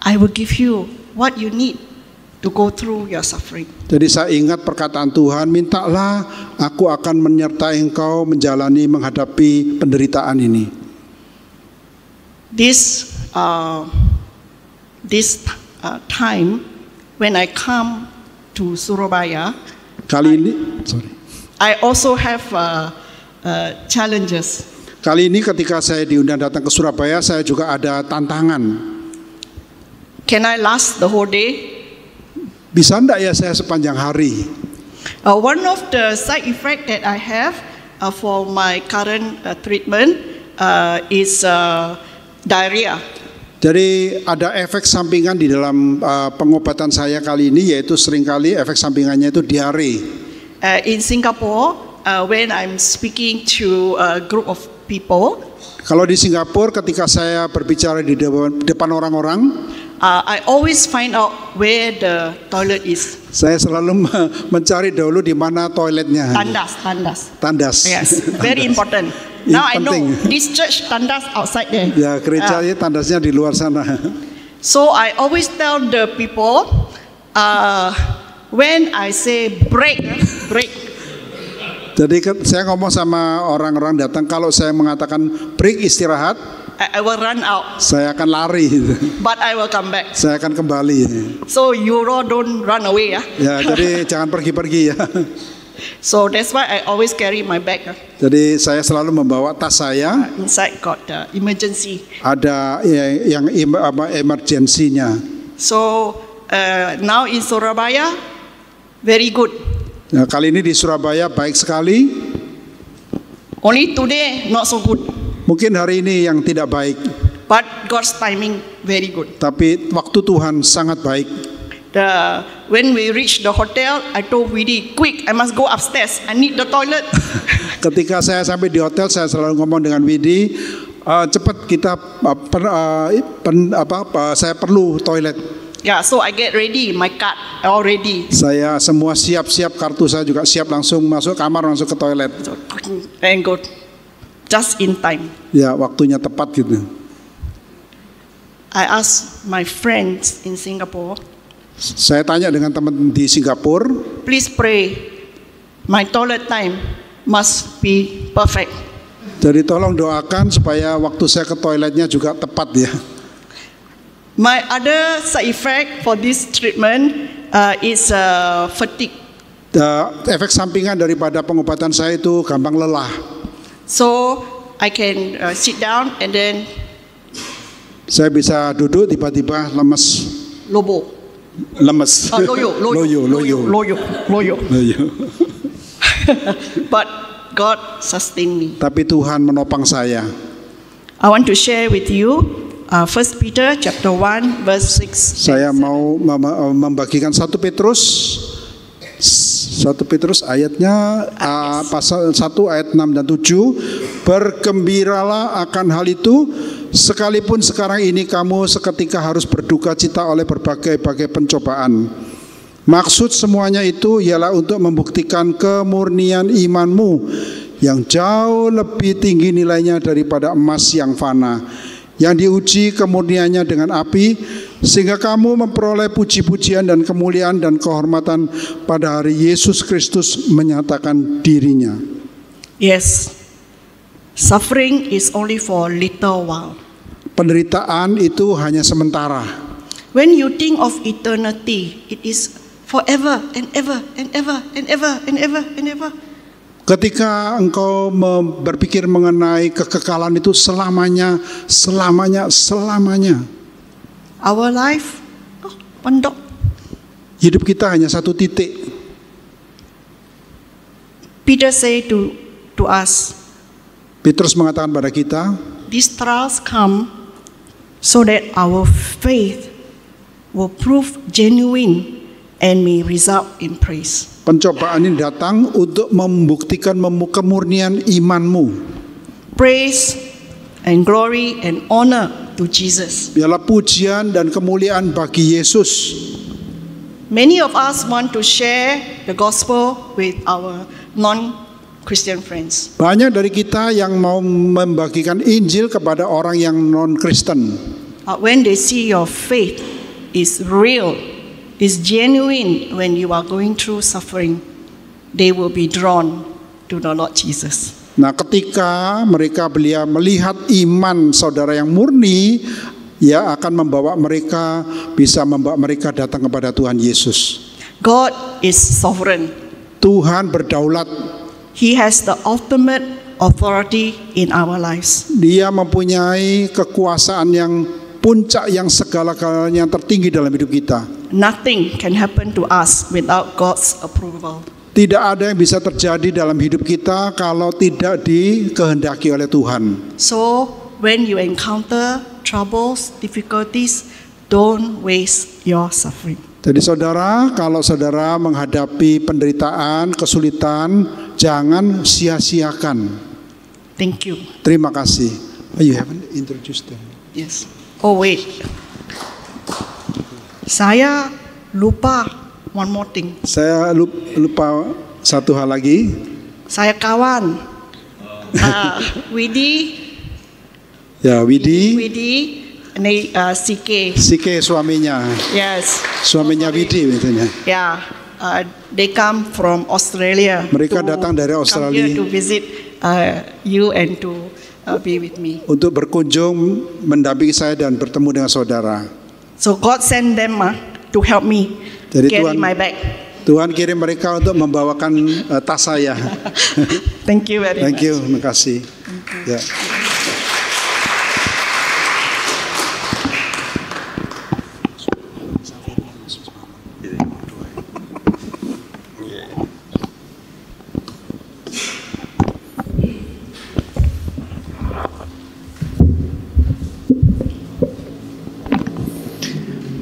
I will give you what you need to go through your suffering. Jadi saya ingat perkataan Tuhan, mintalah, aku akan menyertai engkau menjalani menghadapi penderitaan ini. This time when I come to Surabaya, I also have challenges. Kali ini ketika saya diundang datang ke Surabaya, saya juga ada tantangan. Can I last the whole day? Bisa enggak ya saya sepanjang hari? One of the side effect that I have for my current treatment is diarrhea. Jadi ada efek sampingan di dalam pengobatan saya kali ini, yaitu seringkali efek sampingannya itu diare. In Singapore, when I'm speaking to a group of people, kalau di Singapura ketika saya berbicara di depan orang-orang, I always find out where the toilet is. Saya selalu mencari dahulu di mana toiletnya. Tandas. Yes, very important. Now I know this church tandas outside there. Ya, gerejanya tandasnya di luar sana. So I always tell the people, when I say break. Jadi saya ngomong sama orang-orang datang, kalau saya mengatakan break, istirahat, I will run out. Saya akan lari. But I will come back. Saya akan kembali. So you don't run away ya. Ya, jadi jangan pergi-pergi ya. So that's why I always carry my bag. Jadi saya selalu membawa tas saya. Inside got the emergency. Ada yang emergensinya. So now in Surabaya, very good. Nah, kali ini di Surabaya baik sekali. Only today not so good. Mungkin hari ini yang tidak baik. But God's timing very good. Tapi waktu Tuhan sangat baik. When we reach the hotel, I told Widi, quick, I must go upstairs. I need the toilet. Ketika saya sampai di hotel, saya selalu ngomong dengan Widi, cepat kita saya perlu toilet. Yeah, so I get ready, my card all ready. Saya semua siap-siap, kartu saya juga siap, langsung masuk kamar, langsung ke toilet. So, thank God, just in time. Ya, waktunya tepat gitu. I asked my friends in Singapore, saya tanya dengan teman di Singapura, please pray, my toilet time must be perfect. Jadi tolong doakan supaya waktu saya ke toiletnya juga tepat ya. My other side effect for this treatment is fatigue. Efek sampingan daripada pengobatan saya itu gampang lelah. So I can sit down and then saya bisa duduk tiba-tiba lemes. Lemes. Loyo. But God sustain me. Tapi Tuhan menopang saya. I want to share with you 1 Peter chapter 1 verse 6. Saya mau membagikan 1 Petrus ayatnya pasal 1 ayat 6 dan 7. Bergembiralah akan hal itu, sekalipun sekarang ini kamu seketika harus berduka cita oleh berbagai-bagai pencobaan. Maksud semuanya itu ialah untuk membuktikan kemurnian imanmu yang jauh lebih tinggi nilainya daripada emas yang fana, yang diuji kemurniannya dengan api, sehingga kamu memperoleh puji-pujian dan kemuliaan dan kehormatan pada hari Yesus Kristus menyatakan dirinya. Yes, suffering is only for a little while. Penderitaan itu hanya sementara. When you think of eternity, it is forever and ever and ever and ever and ever and ever. Ketika engkau berpikir mengenai kekekalan itu selamanya. Our life, pendok. Hidup kita hanya satu titik. Peter say to us, Petrus mengatakan pada kita, these trials come so that our faith will prove genuine and may result in praise. Pencobaan ini datang untuk membuktikan kemurnian imanmu. Praise and glory and honor to Jesus. Biarlah pujian dan kemuliaan bagi Yesus. Many of us want to share the gospel with our non-Christian friends. Banyak dari kita yang mau membagikan Injil kepada orang yang non-Kristen. When they see your faith is real, is genuine, when you are going through suffering, they will be drawn to the Lord Jesus. Nah, ketika mereka melihat iman saudara yang murni, ya akan membawa mereka, bisa membawa mereka datang kepada Tuhan Yesus. God is sovereign. Tuhan berdaulat. He has the ultimate authority in our lives. Dia mempunyai kekuasaan yang puncak, yang segala-galanya yang tertinggi dalam hidup kita. Nothing can happen to us without God's approval. Tidak ada yang bisa terjadi dalam hidup kita kalau tidak dikehendaki oleh Tuhan. So, when you encounter troubles, difficulties, don't waste your suffering. Jadi saudara, kalau saudara menghadapi penderitaan, kesulitan, jangan sia-siakan. Thank you. Terima kasih. Oh, you haven't introduced them. Yes. Oh wait. Saya lupa one more thing. Saya lupa satu hal lagi. Saya kawan. Widi. Ya, Widi. Ini CK. CK suaminya. Yes. Suaminya Widi misalnya. Yeah. They come from Australia. Mereka datang dari Australia. Come here to visit you and to be with me. Untuk berkunjung, mendampingi saya dan bertemu dengan saudara. So God sent them to help me Jadi carry Tuhan my bag. Tuhan kirim mereka untuk membawakan tas saya. Thank you very much. Thank you, terima kasih. Ya.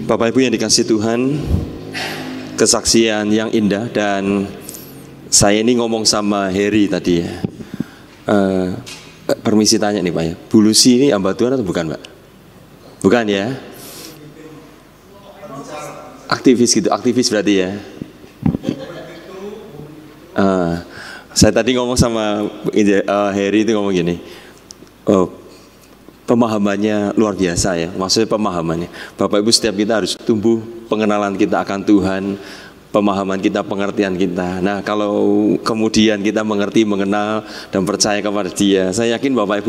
Bapak Ibu yang dikasihi Tuhan, kesaksian yang indah. Dan saya ini ngomong sama Heri tadi ya. Permisi tanya nih Pak ya, Bu Lucy ini hamba Tuhan atau bukan Pak? Bukan ya? Aktivis gitu, aktivis berarti ya. Saya tadi ngomong sama Heri itu ngomong gini, pemahamannya luar biasa ya, maksudnya pemahamannya. Bapak Ibu, setiap kita harus tumbuh pengenalan kita akan Tuhan, pemahaman kita, pengertian kita. Nah, kalau kemudian kita mengerti, mengenal, dan percaya kepada Dia, saya yakin Bapak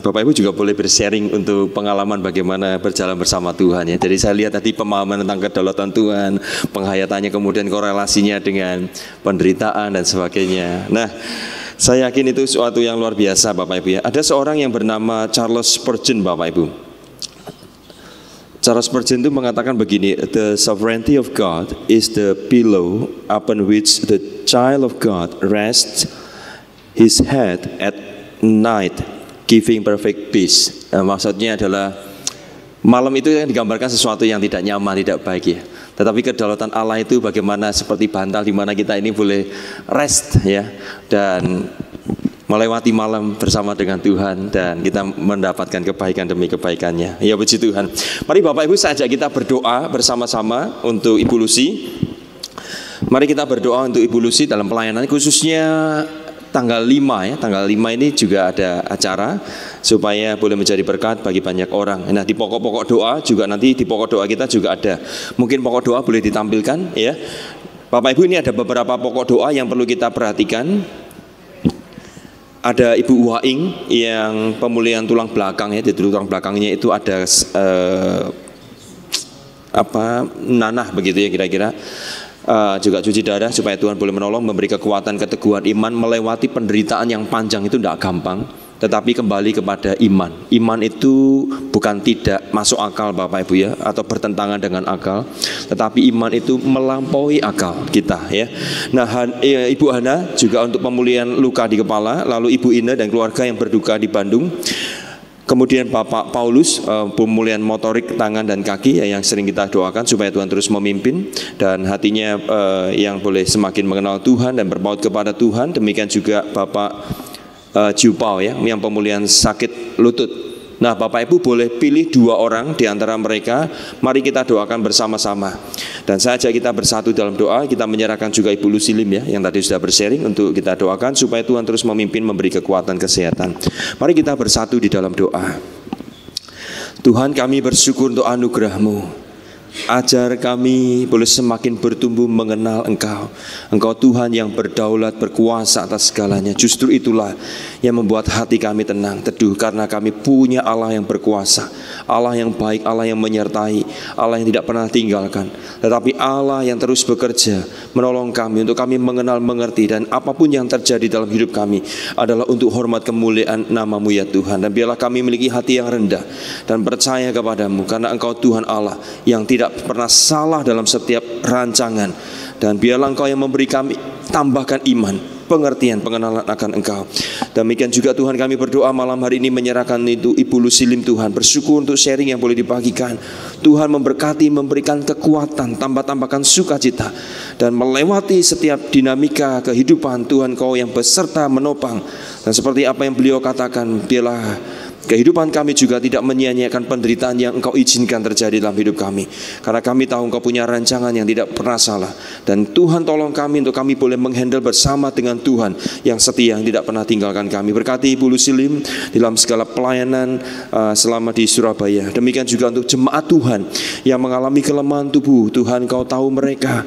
Ibu juga boleh bersharing untuk pengalaman bagaimana berjalan bersama Tuhan ya. Jadi saya lihat tadi pemahaman tentang kedaulatan Tuhan, penghayatannya, kemudian korelasinya dengan penderitaan dan sebagainya. Nah, saya yakin itu sesuatu yang luar biasa Bapak Ibu ya. Ada seorang yang bernama Charles Spurgeon Bapak Ibu. Charles Spurgeon itu mengatakan begini, the sovereignty of God is the pillow upon which the child of God rests his head at night, giving perfect peace. Maksudnya adalah malam itu yang digambarkan sesuatu yang tidak nyaman, tidak baik ya. Tetapi kedaulatan Allah itu bagaimana seperti bantal di mana kita ini boleh rest ya, dan melewati malam bersama dengan Tuhan, dan kita mendapatkan kebaikan demi kebaikannya. Ya puji Tuhan. Mari Bapak Ibu, saya ajak kita berdoa bersama-sama untuk Ibu Lucy. Mari kita berdoa untuk Ibu Lucy dalam pelayanan, khususnya tanggal 5 ya. Tanggal 5 ini juga ada acara supaya boleh menjadi berkat bagi banyak orang. Nah, di pokok-pokok doa juga, nanti di pokok doa kita juga ada. Mungkin pokok doa boleh ditampilkan ya. Bapak Ibu, ini ada beberapa pokok doa yang perlu kita perhatikan. Ada Ibu Waing yang pemulihan tulang belakang ya. Di tulang belakangnya itu ada nanah begitu ya kira-kira. Juga cuci darah supaya Tuhan boleh menolong, memberi kekuatan, keteguhan iman melewati penderitaan yang panjang. Itu tidak gampang, tetapi kembali kepada iman. Iman itu bukan tidak masuk akal Bapak Ibu ya, atau bertentangan dengan akal, tetapi iman itu melampaui akal kita ya. Nah, Ibu Hana juga untuk pemulihan luka di kepala, lalu Ibu Ina dan keluarga yang berduka di Bandung. Kemudian Bapak Paulus, pemulihan motorik tangan dan kaki yang sering kita doakan supaya Tuhan terus memimpin dan hatinya yang boleh semakin mengenal Tuhan dan berpaut kepada Tuhan. Demikian juga Bapak Jupau ya, yang pemulihan sakit lutut. Nah, Bapak Ibu boleh pilih 2 orang di antara mereka. Mari kita doakan bersama-sama. Dan saya ajak kita bersatu dalam doa. Kita menyerahkan juga Ibu Lucy Lim ya, yang tadi sudah bersharing, untuk kita doakan supaya Tuhan terus memimpin, memberi kekuatan, kesehatan. Mari kita bersatu di dalam doa. Tuhan, kami bersyukur untuk anugerah-Mu. Ajar kami boleh semakin bertumbuh mengenal Engkau. Engkau Tuhan yang berdaulat, berkuasa atas segalanya. Justru itulah yang membuat hati kami tenang, teduh, karena kami punya Allah yang berkuasa, Allah yang baik, Allah yang menyertai, Allah yang tidak pernah tinggalkan, tetapi Allah yang terus bekerja menolong kami untuk kami mengenal, mengerti, dan apapun yang terjadi dalam hidup kami adalah untuk hormat kemuliaan nama-Mu ya Tuhan. Dan biarlah kami memiliki hati yang rendah dan percaya kepadamu, karena Engkau Tuhan Allah yang tidak pernah salah dalam setiap rancangan. Dan biarlah Engkau yang memberi kami tambahkan iman, pengertian, pengenalan akan Engkau. Demikian juga Tuhan, kami berdoa malam hari ini menyerahkan itu Ibu Lucy Lim Tuhan. Bersyukur untuk sharing yang boleh dibagikan. Tuhan memberkati, memberikan kekuatan, tambahkan sukacita, dan melewati setiap dinamika kehidupan. Tuhan, Kau yang beserta menopang. Dan seperti apa yang beliau katakan, biarlah kehidupan kami juga tidak menyia-nyiakan penderitaan yang Engkau izinkan terjadi dalam hidup kami, karena kami tahu Engkau punya rancangan yang tidak pernah salah. Dan Tuhan, tolong kami untuk kami boleh menghandle bersama dengan Tuhan yang setia, yang tidak pernah tinggalkan kami. Berkati Ibu Lucy Lim dalam segala pelayanan selama di Surabaya. Demikian juga untuk jemaat Tuhan yang mengalami kelemahan tubuh. Tuhan, Kau tahu mereka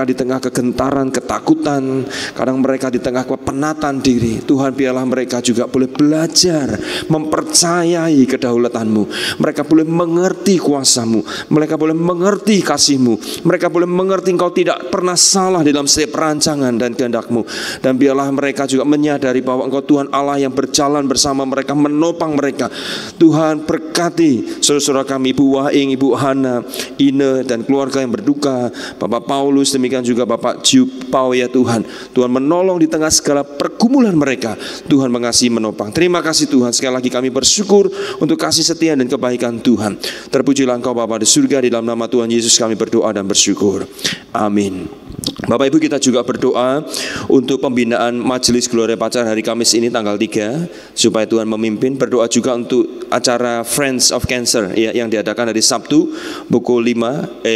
di tengah kegentaran, ketakutan, kadang mereka di tengah kepenatan diri. Tuhan, biarlah mereka juga boleh belajar mempercayai kedaulatanmu, mereka boleh mengerti kuasamu, mereka boleh mengerti kasihmu, mereka boleh mengerti Engkau tidak pernah salah dalam setiap rancangan dan kehendakmu. Dan biarlah mereka juga menyadari bahwa Engkau Tuhan Allah yang berjalan bersama mereka, menopang mereka. Tuhan berkati saudara-saudara kami, Ibu Waing, Ibu Hana, Ine dan keluarga yang berduka, Bapak Paulus, demikian juga Bapak Jup Pau, ya Tuhan. Tuhan menolong di tengah segala pergumulan mereka. Tuhan mengasihi, menopang. Terima kasih Tuhan. Sekali lagi kami bersyukur untuk kasih setia dan kebaikan Tuhan. Terpujilah Engkau Bapa di surga, di dalam nama Tuhan Yesus kami berdoa dan bersyukur. Amin. Bapak Ibu, kita juga berdoa untuk pembinaan Majelis Gloria Pacar hari Kamis ini tanggal 3, supaya Tuhan memimpin. Berdoa juga untuk acara Friends of Cancer ya, yang diadakan hari Sabtu pukul 5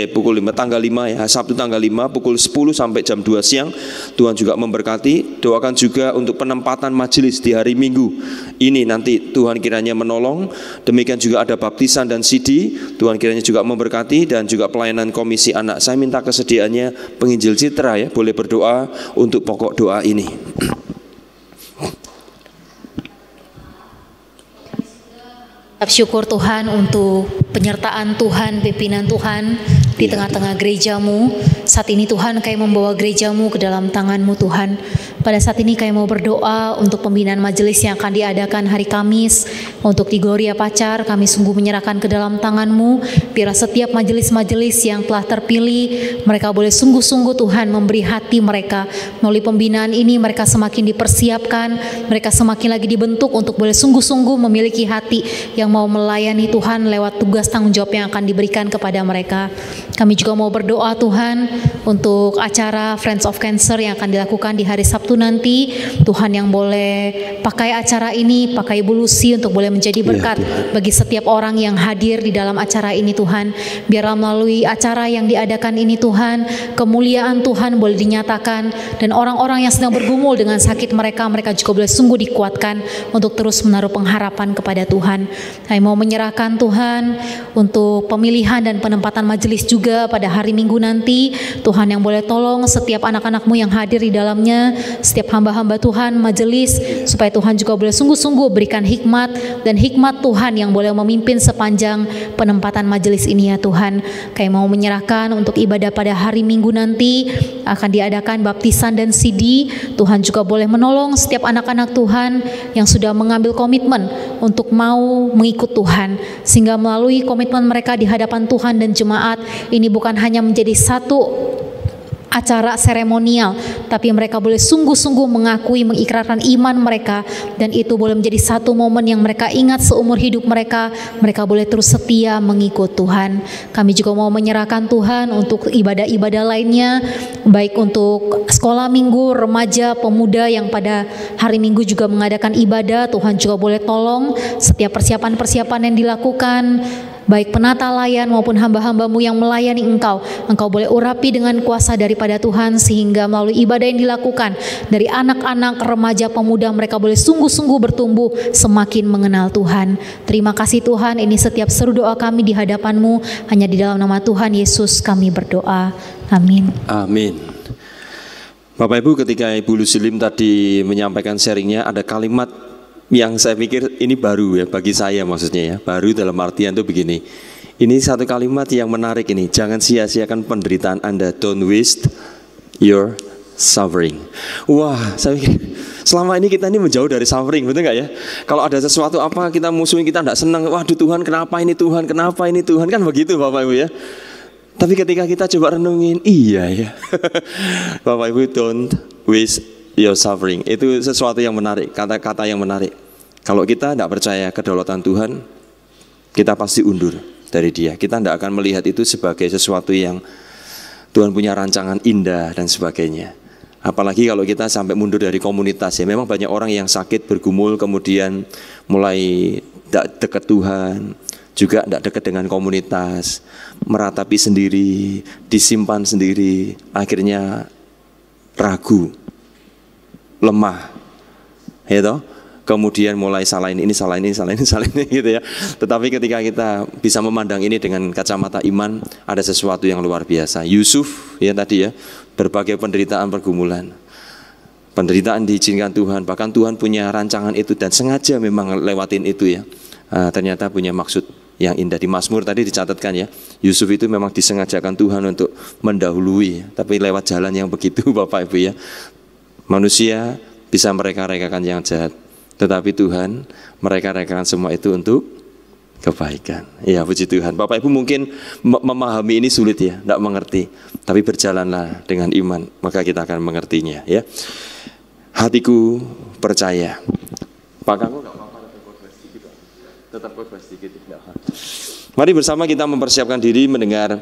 tanggal 5 ya, Sabtu tanggal 5 pukul 10 sampai jam 2 siang. Tuhan juga memberkati. Doakan juga untuk penempatan majelis di hari Minggu ini, nanti Tuhan kiranya menolong. Demikian juga ada baptisan dan CD, Tuhan kiranya juga memberkati. Dan juga pelayanan komisi anak. Saya minta kesediaannya penginjil Citra ya, boleh berdoa untuk pokok doa ini. Syukur Tuhan untuk penyertaan Tuhan, pimpinan Tuhan di tengah-tengah gerejamu. Saat ini Tuhan, kami membawa gerejamu ke dalam tangan-Mu Tuhan. Pada saat ini kami mau berdoa untuk pembinaan majelis yang akan diadakan hari Kamis. Untuk di Gloria Pacar, kami sungguh menyerahkan ke dalam tangan-Mu. Biar setiap majelis-majelis yang telah terpilih, mereka boleh sungguh-sungguh Tuhan memberi hati mereka. Melalui pembinaan ini mereka semakin dipersiapkan, mereka semakin lagi dibentuk untuk boleh sungguh-sungguh memiliki hati yang mau melayani Tuhan lewat tugas tanggung jawab yang akan diberikan kepada mereka. Kami juga mau berdoa Tuhan untuk acara Friends of Cancer yang akan dilakukan di hari Sabtu nanti. Tuhan yang boleh pakai acara ini, pakai Ibu Lucy untuk boleh menjadi berkat bagi setiap orang yang hadir di dalam acara ini Tuhan. Biarlah melalui acara yang diadakan ini Tuhan, kemuliaan Tuhan boleh dinyatakan. Dan orang-orang yang sedang bergumul dengan sakit mereka juga boleh sungguh dikuatkan untuk terus menaruh pengharapan kepada Tuhan. Kami mau menyerahkan Tuhan untuk pemilihan dan penempatan majelis juga pada hari Minggu nanti. Tuhan yang boleh tolong setiap anak-anak-Mu yang hadir di dalamnya, setiap hamba-hamba Tuhan majelis, supaya Tuhan juga boleh sungguh-sungguh berikan hikmat, dan hikmat Tuhan yang boleh memimpin sepanjang penempatan majelis ini ya Tuhan. Kami mau menyerahkan untuk ibadah pada hari Minggu nanti akan diadakan baptisan dan CD. Tuhan juga boleh menolong setiap anak-anak Tuhan yang sudah mengambil komitmen untuk mau mengikut Tuhan, sehingga melalui komitmen mereka di hadapan Tuhan dan jemaat ini bukan hanya menjadi satu acara seremonial, tapi mereka boleh sungguh-sungguh mengakui, mengikrarkan iman mereka, dan itu boleh menjadi satu momen yang mereka ingat seumur hidup mereka. Mereka boleh terus setia mengikut Tuhan. Kami juga mau menyerahkan Tuhan untuk ibadah-ibadah lainnya, baik untuk sekolah minggu, remaja, pemuda yang pada hari Minggu juga mengadakan ibadah. Tuhan juga boleh tolong setiap persiapan-persiapan yang dilakukan, baik penata layan maupun hamba-hamba-Mu yang melayani Engkau boleh urapi dengan kuasa daripada Tuhan, sehingga melalui ibadah yang dilakukan dari anak-anak, remaja, pemuda, mereka boleh sungguh-sungguh bertumbuh semakin mengenal Tuhan. Terima kasih Tuhan, ini setiap seru doa kami di hadapan-Mu, hanya di dalam nama Tuhan Yesus kami berdoa. Amin. Amin. Bapak Ibu, ketika Ibu Lusilim tadi menyampaikan sharingnya, ada kalimat yang saya pikir ini baru ya bagi saya, maksudnya ya, baru dalam artian itu begini. Ini satu kalimat yang menarik ini, jangan sia-siakan penderitaan Anda, don't waste your suffering. Wah, saya pikir selama ini kita ini menjauh dari suffering, betul nggak ya? Kalau ada sesuatu apa kita musuhin, kita tidak senang, waduh Tuhan kenapa ini Tuhan, kenapa ini Tuhan, kan begitu Bapak Ibu ya. Tapi ketika kita coba renungin, iya ya Bapak Ibu, don't waste your suffering. Itu sesuatu yang menarik, kata-kata yang menarik. Kalau kita tidak percaya kedaulatan Tuhan, kita pasti undur dari Dia. Kita tidak akan melihat itu sebagai sesuatu yang Tuhan punya rancangan indah dan sebagainya. Apalagi kalau kita sampai mundur dari komunitas ya. Memang banyak orang yang sakit, bergumul, kemudian mulai tidak dekat Tuhan, juga tidak dekat dengan komunitas, meratapi sendiri, disimpan sendiri, akhirnya ragu, lemah, ya toh? Kemudian mulai salahin ini gitu ya. Tetapi ketika kita bisa memandang ini dengan kacamata iman, ada sesuatu yang luar biasa. Yusuf ya tadi ya, berbagai penderitaan, pergumulan. Penderitaan diizinkan Tuhan, bahkan Tuhan punya rancangan itu dan sengaja memang lewatin itu ya. Ternyata punya maksud yang indah. Di Mazmur tadi dicatatkan ya, Yusuf itu memang disengajakan Tuhan untuk mendahului, tapi lewat jalan yang begitu Bapak Ibu ya. Manusia bisa mereka-rekakan yang jahat, tetapi Tuhan mereka-rekakan semua itu untuk kebaikan. Ya, puji Tuhan. Bapak Ibu mungkin memahami ini sulit ya, tidak mengerti, tapi berjalanlah dengan iman, maka kita akan mengertinya ya. Hatiku percaya. Pak Kanggo nggak apa-apa, tetap khotbah sedikit. Mari bersama kita mempersiapkan diri mendengar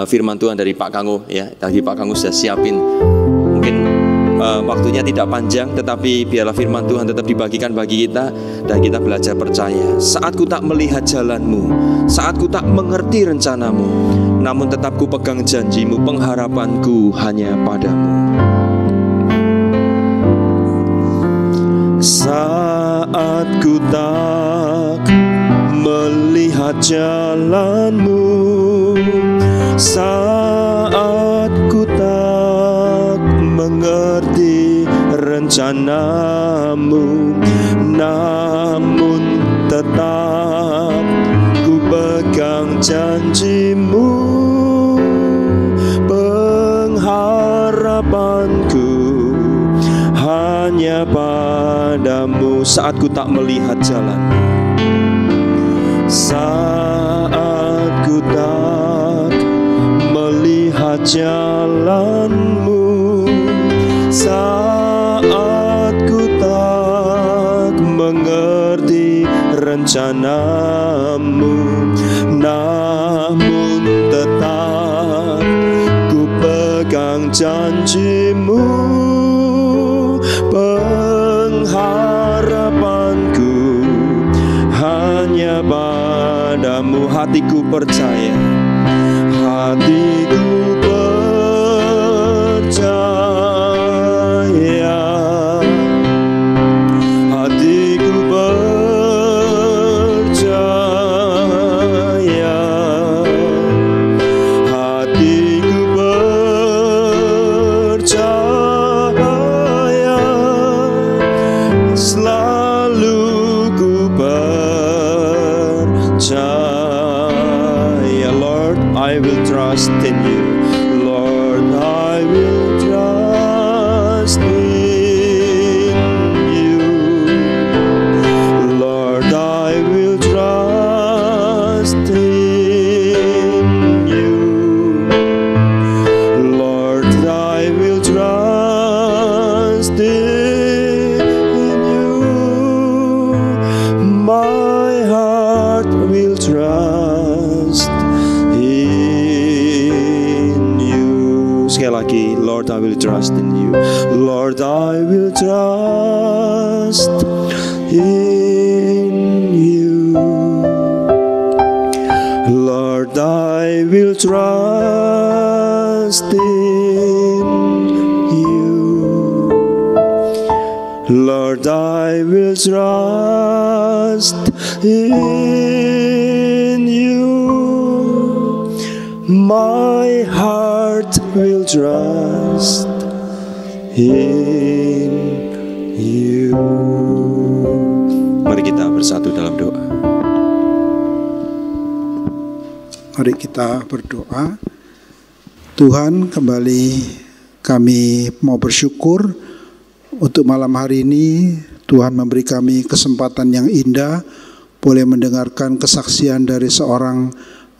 firman Tuhan dari Pak Kanggo ya. Tadi Pak Kanggo sudah siapin, mungkin waktunya tidak panjang, tetapi biarlah firman Tuhan tetap dibagikan bagi kita dan kita belajar percaya. Saat ku tak melihat jalanmu, saat ku tak mengerti rencanamu, namun tetap ku pegang janjimu, pengharapanku hanya padamu. Saat ku tak melihat jalanmu, saat ku tak mengerti rencanamu, namun tetap ku pegang janjimu, pengharapanku hanya padamu. Saat ku tak melihat jalanmu, saat ku tak melihat jalanmu, saat ku tak mengerti rencanamu, namun tetap ku pegang janjimu, pengharapanku hanya padamu. Hatiku percaya, hatiku percaya, hatiku percaya, hatiku percaya, selalu ku percaya. Lord, I will trust in you. Lord, I will trust in you. Lord, I will trust in you. Lord, I will trust in you. My heart will trust in you. Sekali lagi, Lord, I will trust in you. Lord, I will trust in you. Lord, I will trust in you. Lord, I will trust in you. My heart will trust in you. Mari kita bersatu dalam doa. Mari kita berdoa. Tuhan, kembali kami mau bersyukur untuk malam hari ini. Tuhan memberi kami kesempatan yang indah, boleh mendengarkan kesaksian dari seorang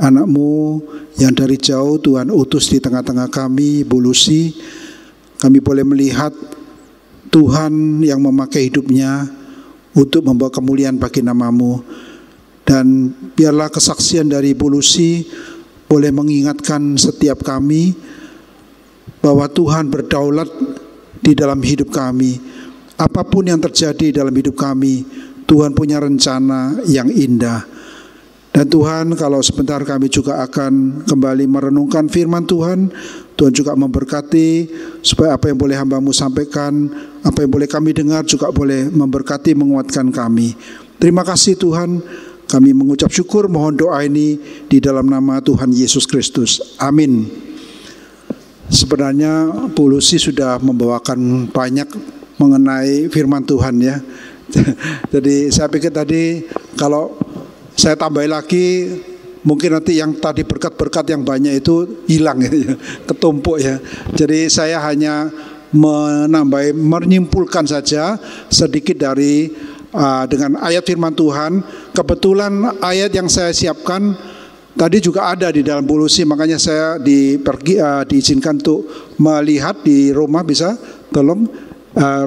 anak-Mu yang dari jauh Tuhan utus di tengah-tengah kami, Bu Lucy. Kami boleh melihat Tuhan yang memakai hidupnya untuk membawa kemuliaan bagi nama-Mu. Dan biarlah kesaksian dari Bu Lucy boleh mengingatkan setiap kami bahwa Tuhan berdaulat di dalam hidup kami. Apapun yang terjadi dalam hidup kami, Tuhan punya rencana yang indah. Dan Tuhan, kalau sebentar kami juga akan kembali merenungkan firman Tuhan, Tuhan juga memberkati supaya apa yang boleh hamba-Mu sampaikan, apa yang boleh kami dengar juga boleh memberkati, menguatkan kami. Terima kasih Tuhan, kami mengucap syukur, mohon doa ini di dalam nama Tuhan Yesus Kristus. Amin. sebenarnya Bu Lucy sudah membawakan banyak mengenai firman Tuhan ya. Jadi saya pikir tadi kalau saya tambah lagi, mungkin nanti yang tadi berkat-berkat yang banyak itu hilang ya, ketumpuk ya. Jadi saya hanya menyimpulkan saja sedikit dari dengan ayat firman Tuhan. Kebetulan ayat yang saya siapkan tadi juga ada di dalam Bu Lucy, makanya saya diizinkan untuk melihat di Roma, bisa tolong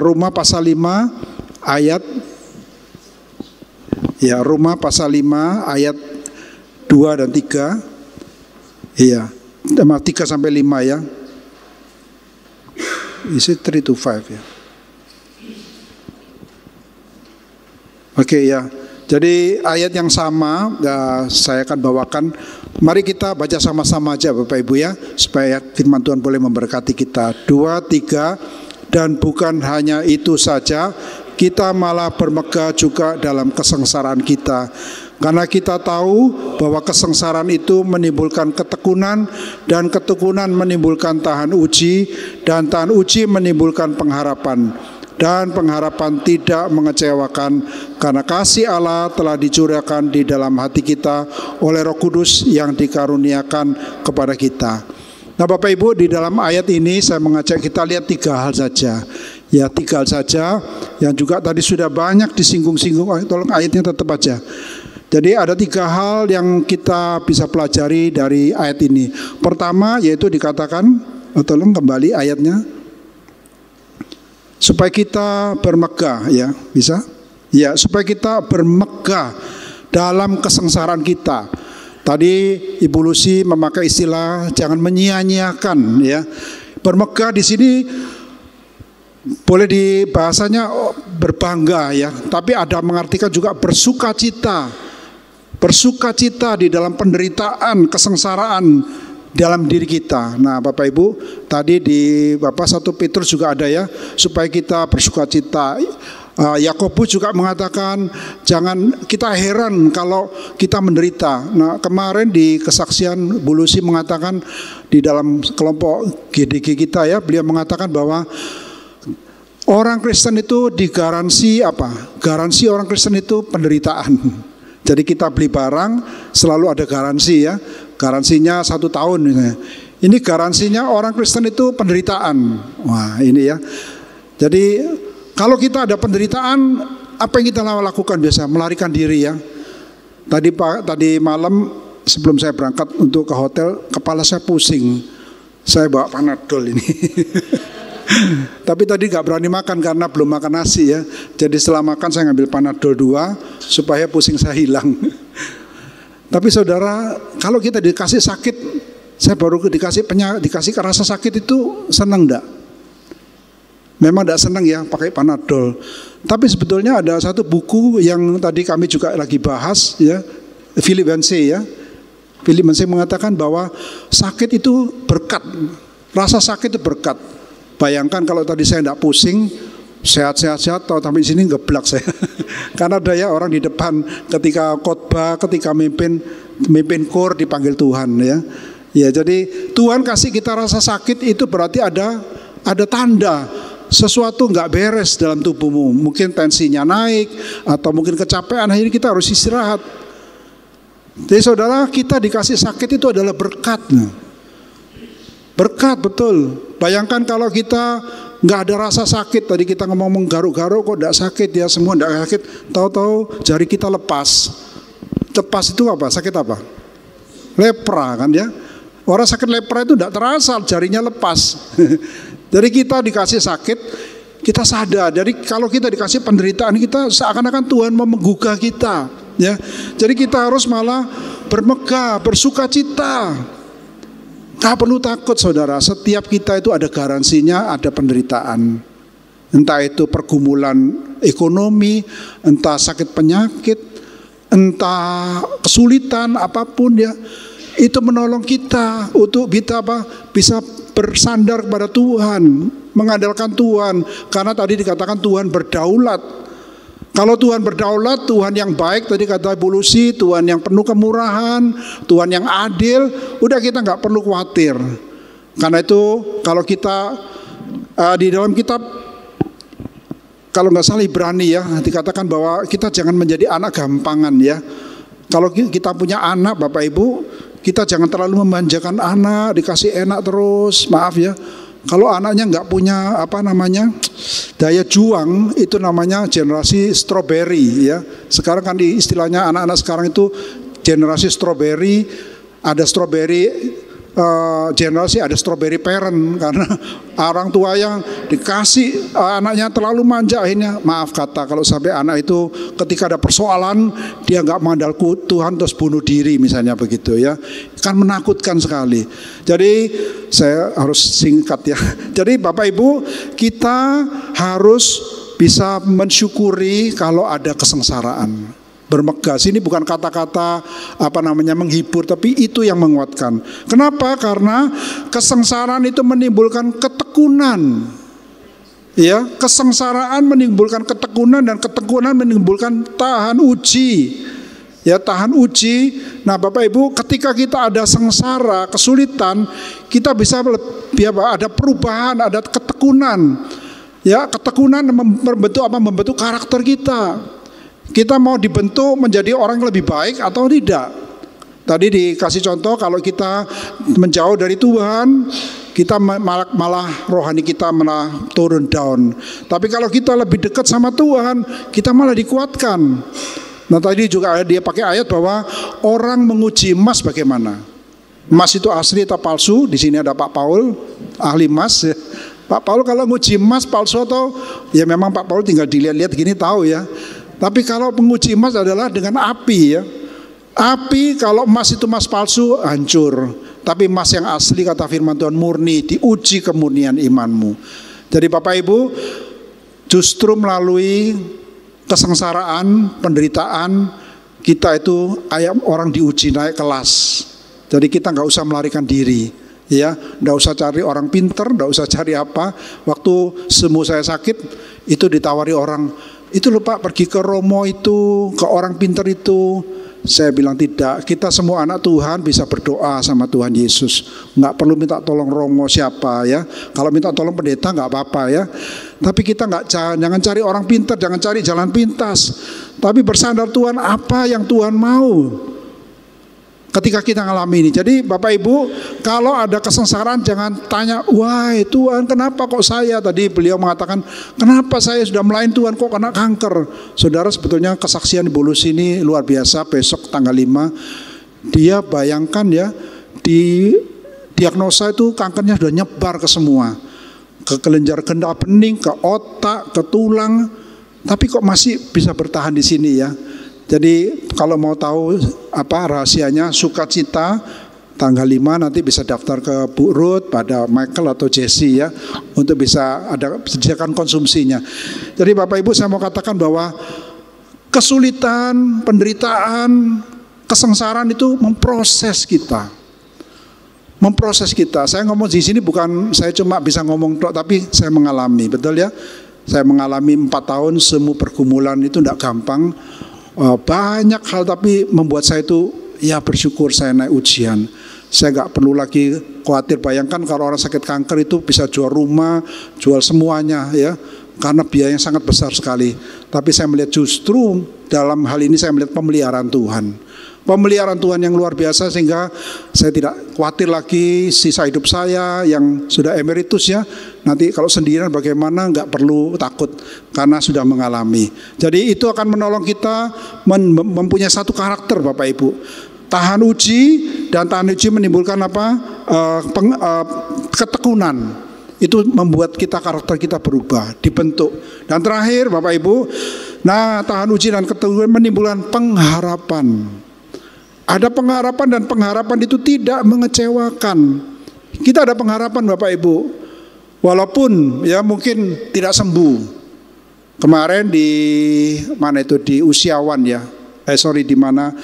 Roma pasal 5 ayat ya, Roma pasal 5 ayat 2 dan 3. Iya, 3 sampai 5 ya. Is it 3 to 5 ya? Oke ya. Jadi ayat yang sama saya akan bawakan. Mari kita baca sama-sama aja Bapak Ibu ya, supaya firman Tuhan boleh memberkati kita. 2, 3. Dan bukan hanya itu saja, kita malah bermegah juga dalam kesengsaraan kita. Karena kita tahu bahwa kesengsaraan itu menimbulkan ketekunan, dan ketekunan menimbulkan tahan uji, dan tahan uji menimbulkan pengharapan. Dan pengharapan tidak mengecewakan, karena kasih Allah telah dicurahkan di dalam hati kita oleh Roh Kudus yang dikaruniakan kepada kita. Nah Bapak Ibu, di dalam ayat ini saya mengajak kita lihat 3 hal saja. Ya, 3 hal saja yang juga tadi sudah banyak disinggung-singgung. Tolong ayatnya tetap aja. Jadi ada 3 hal yang kita bisa pelajari dari ayat ini. Pertama yaitu dikatakan, tolong kembali ayatnya, supaya kita bermegah ya, bisa? Ya, supaya kita bermegah dalam kesengsaraan kita. Tadi Ibu Lucy memakai istilah jangan menyia-nyiakan ya. Bermegah di sini boleh dibahasanya berbangga ya, tapi ada mengartikan juga bersukacita. Bersukacita di dalam penderitaan, kesengsaraan dalam diri kita. Nah Bapak Ibu, tadi di Bapak 1 Petrus juga ada ya, supaya kita bersukacita. Yakobus juga mengatakan jangan kita heran kalau kita menderita. Nah kemarin di kesaksian Bu Lucy mengatakan di dalam kelompok GDG kita ya, beliau mengatakan bahwa orang Kristen itu digaransi apa? Garansi orang Kristen itu penderitaan. Jadi kita beli barang selalu ada garansi ya. Garansinya 1 tahun misalnya. Ini garansinya orang Kristen itu penderitaan. Wah ini ya. Jadi kalau kita ada penderitaan, apa yang kita lakukan biasa? Melarikan diri ya. Tadi malam sebelum saya berangkat untuk ke hotel, kepala saya pusing. Saya bawa Panadol ini. Tapi tadi gak berani makan karena belum makan nasi ya. Jadi setelah makan saya ngambil Panadol 2 supaya pusing saya hilang. Tapi saudara, kalau kita dikasih sakit, saya baru dikasih rasa sakit itu senang enggak? Memang tidak senang ya pakai Panadol. Tapi sebetulnya ada satu buku yang tadi kami juga lagi bahas ya, Philip Yancey ya. Philip Yancey mengatakan bahwa sakit itu berkat. Rasa sakit itu berkat. Bayangkan kalau tadi saya tidak pusing, sehat-sehat, tapi di sini ngeblak saya. Karena ada ya orang di depan ketika khotbah, ketika mimpin kor dipanggil Tuhan ya. Ya jadi Tuhan kasih kita rasa sakit itu berarti ada tanda sesuatu nggak beres dalam tubuhmu. Mungkin tensinya naik atau mungkin kecapean, akhirnya kita harus istirahat. Jadi saudara, kita dikasih sakit itu adalah berkat. Berkat betul. Bayangkan kalau kita nggak ada rasa sakit, tadi kita ngomong garuk-garuk kok nggak sakit ya, semua nggak sakit. Tahu-tahu jari kita lepas. Lepas itu apa? Sakit apa? Lepra kan ya. Orang sakit lepra itu nggak terasa jarinya lepas. Jadi kita dikasih sakit, kita sadar. Jadi kalau kita dikasih penderitaan, kita seakan-akan Tuhan mau menggugah kita. Ya, jadi kita harus malah bermegah, bersukacita. Tak perlu takut saudara, setiap kita itu ada garansinya, ada penderitaan. Entah itu pergumulan ekonomi, entah sakit penyakit, entah kesulitan apapun ya. Itu menolong kita untuk bisa bersandar kepada Tuhan, mengandalkan Tuhan. Karena tadi dikatakan Tuhan berdaulat. Kalau Tuhan berdaulat, Tuhan yang baik, tadi kata Bu Lucy, Tuhan yang penuh kemurahan, Tuhan yang adil, udah kita nggak perlu khawatir. Karena itu kalau kita di dalam kitab, kalau nggak salah Ibrani ya, dikatakan bahwa kita jangan menjadi anak gampangan ya. Kalau kita punya anak Bapak Ibu, kita jangan terlalu memanjakan anak, dikasih enak terus, maaf ya. Kalau anaknya nggak punya daya juang, itu namanya generasi strawberry ya. Sekarang kan istilahnya anak-anak sekarang itu generasi strawberry, ada strawberry generasi, ada strawberry parent, karena orang tua yang dikasih anaknya terlalu manja, akhirnya maaf kata kalau sampai anak itu ketika ada persoalan dia nggak mengandalkan Tuhan terus bunuh diri misalnya begitu ya, kan menakutkan sekali. Jadi saya harus singkat ya. Jadi Bapak Ibu, kita harus bisa mensyukuri kalau ada kesengsaraan. Bermegah, ini bukan kata-kata menghibur, tapi itu yang menguatkan. Kenapa? Karena kesengsaraan itu menimbulkan ketekunan. Ya, kesengsaraan menimbulkan ketekunan, dan ketekunan menimbulkan tahan uji. Ya, tahan uji. Nah, Bapak Ibu, ketika kita ada sengsara, kesulitan, kita bisa ada perubahan, ada ketekunan. Ya, ketekunan membentuk karakter kita. Kita mau dibentuk menjadi orang yang lebih baik atau tidak. Tadi dikasih contoh, kalau kita menjauh dari Tuhan, kita malah rohani kita malah turun down. Tapi kalau kita lebih dekat sama Tuhan, kita malah dikuatkan. Nah, tadi juga dia pakai ayat bahwa orang menguji emas bagaimana. Emas itu asli atau palsu? Di sini ada Pak Paul, ahli emas. Pak Paul kalau nguji emas palsu atau ya memang Pak Paul tinggal dilihat-lihat gini tahu ya. Tapi kalau penguji emas adalah dengan api ya. Api, kalau emas itu emas palsu hancur. Tapi emas yang asli kata firman Tuhan murni, diuji kemurnian imanmu. Jadi Bapak Ibu, justru melalui kesengsaraan, penderitaan, kita itu orang diuji naik kelas. Jadi kita nggak usah melarikan diri. Ya, nggak usah cari orang pinter, nggak usah cari apa. Waktu semu saya sakit, itu ditawari orang, itu lho Pak, pergi ke Romo itu, ke orang pinter itu. Saya bilang tidak, kita semua anak Tuhan bisa berdoa sama Tuhan Yesus. Nggak perlu minta tolong Romo siapa ya. Kalau minta tolong pendeta nggak apa-apa ya. Tapi kita jangan cari orang pinter, jangan cari jalan pintas. Tapi bersandar Tuhan, apa yang Tuhan mau ketika kita ngalami ini. Jadi Bapak Ibu, kalau ada kesengsaraan jangan tanya, wah Tuhan kenapa kok saya, tadi beliau mengatakan kenapa saya sudah melayani Tuhan kok kena kanker. Saudara, sebetulnya kesaksian Bulus ini luar biasa. Besok tanggal 5 dia bayangkan ya, di diagnosa itu kankernya sudah nyebar ke semua, ke kelenjar gendak bening, ke otak, ke tulang, tapi kok masih bisa bertahan di sini ya. Jadi kalau mau tahu apa rahasianya, sukacita tanggal 5 nanti bisa daftar ke Bu Ruth, pada Michael atau Jesse ya, untuk bisa ada sediakan konsumsinya. Jadi Bapak Ibu, saya mau katakan bahwa kesulitan, penderitaan, kesengsaraan itu memproses kita. Memproses kita. Saya ngomong di sini bukan saya cuma bisa ngomong tok, tapi saya mengalami, betul ya. Saya mengalami 4 tahun semu pergumulan itu tidak gampang. Banyak hal, tapi membuat saya itu ya bersyukur saya naik ujian. Saya gak perlu lagi khawatir. Bayangkan kalau orang sakit kanker itu bisa jual rumah, jual semuanya ya, karena biayanya sangat besar sekali. Tapi saya melihat justru dalam hal ini saya melihat pemeliharaan Tuhan. Pemeliharaan Tuhan yang luar biasa, sehingga saya tidak khawatir lagi sisa hidup saya yang sudah emeritus ya. Nanti kalau sendirian bagaimana, nggak perlu takut karena sudah mengalami. Jadi itu akan menolong kita mempunyai satu karakter Bapak Ibu. Tahan uji, dan tahan uji menimbulkan apa? Ketekunan. Itu membuat kita karakter kita berubah, dibentuk. Dan terakhir Bapak Ibu, nah tahan uji dan ketekunan menimbulkan pengharapan. Ada pengharapan, dan pengharapan itu tidak mengecewakan. Kita ada pengharapan Bapak Ibu, walaupun ya mungkin tidak sembuh. Kemarin di mana itu, di Usiawan ya, di mana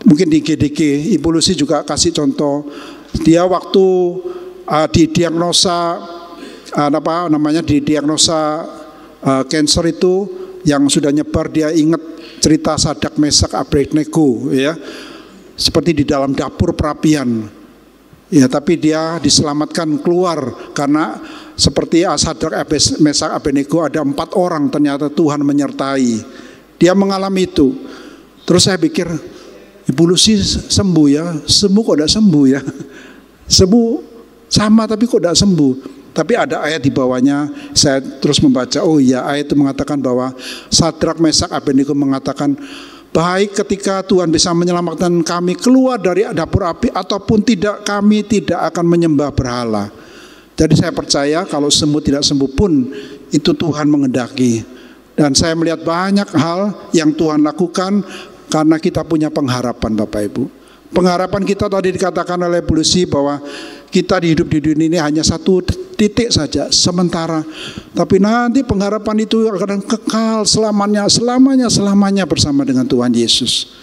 mungkin di GDG, Ibu Lucy juga kasih contoh. Dia waktu didiagnosa didiagnosa cancer itu yang sudah nyebar, dia ingat cerita Sadak Mesak Abednego ya, seperti di dalam dapur perapian. Ya, tapi dia diselamatkan keluar karena seperti Sadrak, Mesak, Abednego ada 4 orang ternyata Tuhan menyertai. Dia mengalami itu. Terus saya pikir, Ibu Lucy sembuh ya, sembuh kok tidak sembuh ya, sembuh sama tapi kok tidak sembuh. Tapi ada ayat di bawahnya, saya terus membaca, oh iya ayat itu mengatakan bahwa Sadrak, Mesak, Abednego mengatakan, baik ketika Tuhan bisa menyelamatkan kami keluar dari dapur api ataupun tidak, kami tidak akan menyembah berhala. Jadi saya percaya kalau sembuh tidak sembuh pun itu Tuhan mengendaki. Dan saya melihat banyak hal yang Tuhan lakukan karena kita punya pengharapan Bapak Ibu. Pengharapan kita tadi dikatakan oleh Bu Lucy bahwa kita hidup di dunia ini hanya satu titik saja, sementara. Tapi nanti pengharapan itu akan kekal selamanya bersama dengan Tuhan Yesus.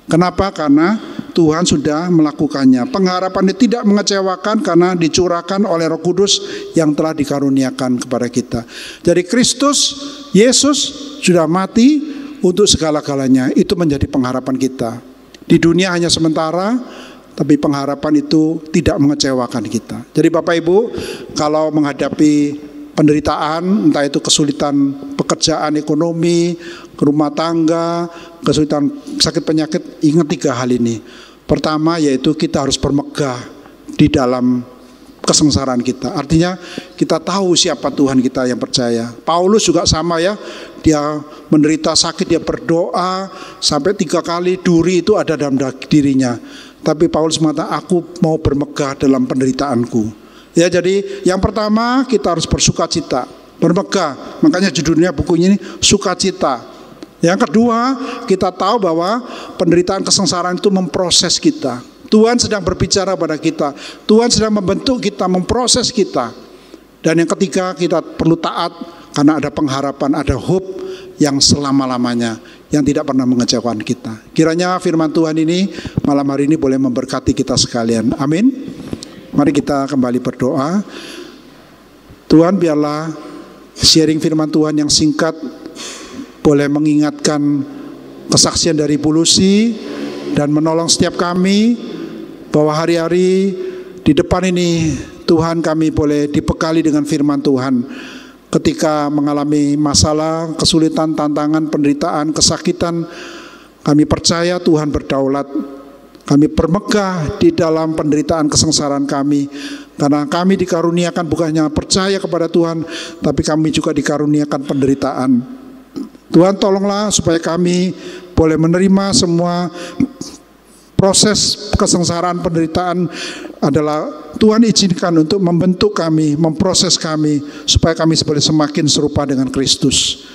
Kenapa? Karena Tuhan sudah melakukannya. Pengharapan itu tidak mengecewakan karena dicurahkan oleh Roh Kudus yang telah dikaruniakan kepada kita. Jadi Kristus, Yesus sudah mati untuk segala-galanya. Itu menjadi pengharapan kita. Di dunia hanya sementara, tapi pengharapan itu tidak mengecewakan kita. Jadi Bapak Ibu, kalau menghadapi penderitaan, entah itu kesulitan pekerjaan, ekonomi, rumah tangga, kesulitan sakit penyakit, ingat 3 hal ini. Pertama yaitu kita harus bermegah di dalam kesengsaraan kita. Artinya kita tahu siapa Tuhan kita yang percaya. Paulus juga sama ya, dia menderita sakit, dia berdoa sampai 3 kali duri itu ada dalam dirinya. Tapi Paulus mengatakan, aku mau bermegah dalam penderitaanku. Ya, jadi yang pertama kita harus bersukacita, bermegah. Makanya judulnya bukunya ini Sukacita. Yang kedua, kita tahu bahwa penderitaan kesengsaraan itu memproses kita. Tuhan sedang berbicara pada kita. Tuhan sedang membentuk kita, memproses kita. Dan yang ketiga, kita perlu taat karena ada pengharapan, ada hope yang selama-lamanya, yang tidak pernah mengecewakan kita. Kiranya firman Tuhan ini malam hari ini boleh memberkati kita sekalian. Amin. Mari kita kembali berdoa. Tuhan, biarlah sharing firman Tuhan yang singkat boleh mengingatkan kesaksian dari Bu Lucy dan menolong setiap kami bahwa hari-hari di depan ini Tuhan kami boleh dibekali dengan firman Tuhan. Ketika mengalami masalah, kesulitan, tantangan, penderitaan, kesakitan, kami percaya Tuhan berdaulat. Kami bermegah di dalam penderitaan kesengsaraan kami, karena kami dikaruniakan bukan hanya percaya kepada Tuhan, tapi kami juga dikaruniakan penderitaan. Tuhan, tolonglah supaya kami boleh menerima semua proses kesengsaraan, penderitaan adalah Tuhan izinkan untuk membentuk kami, memproses kami, supaya kami boleh semakin serupa dengan Kristus.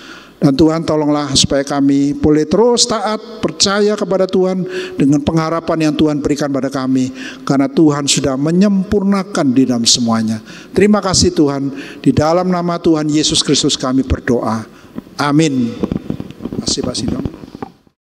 Dan Tuhan, tolonglah supaya kami boleh terus taat, percaya kepada Tuhan dengan pengharapan yang Tuhan berikan pada kami, karena Tuhan sudah menyempurnakan di dalam semuanya. Terima kasih Tuhan, di dalam nama Tuhan Yesus Kristus kami berdoa. Amin. Terima kasih Pak Sidong.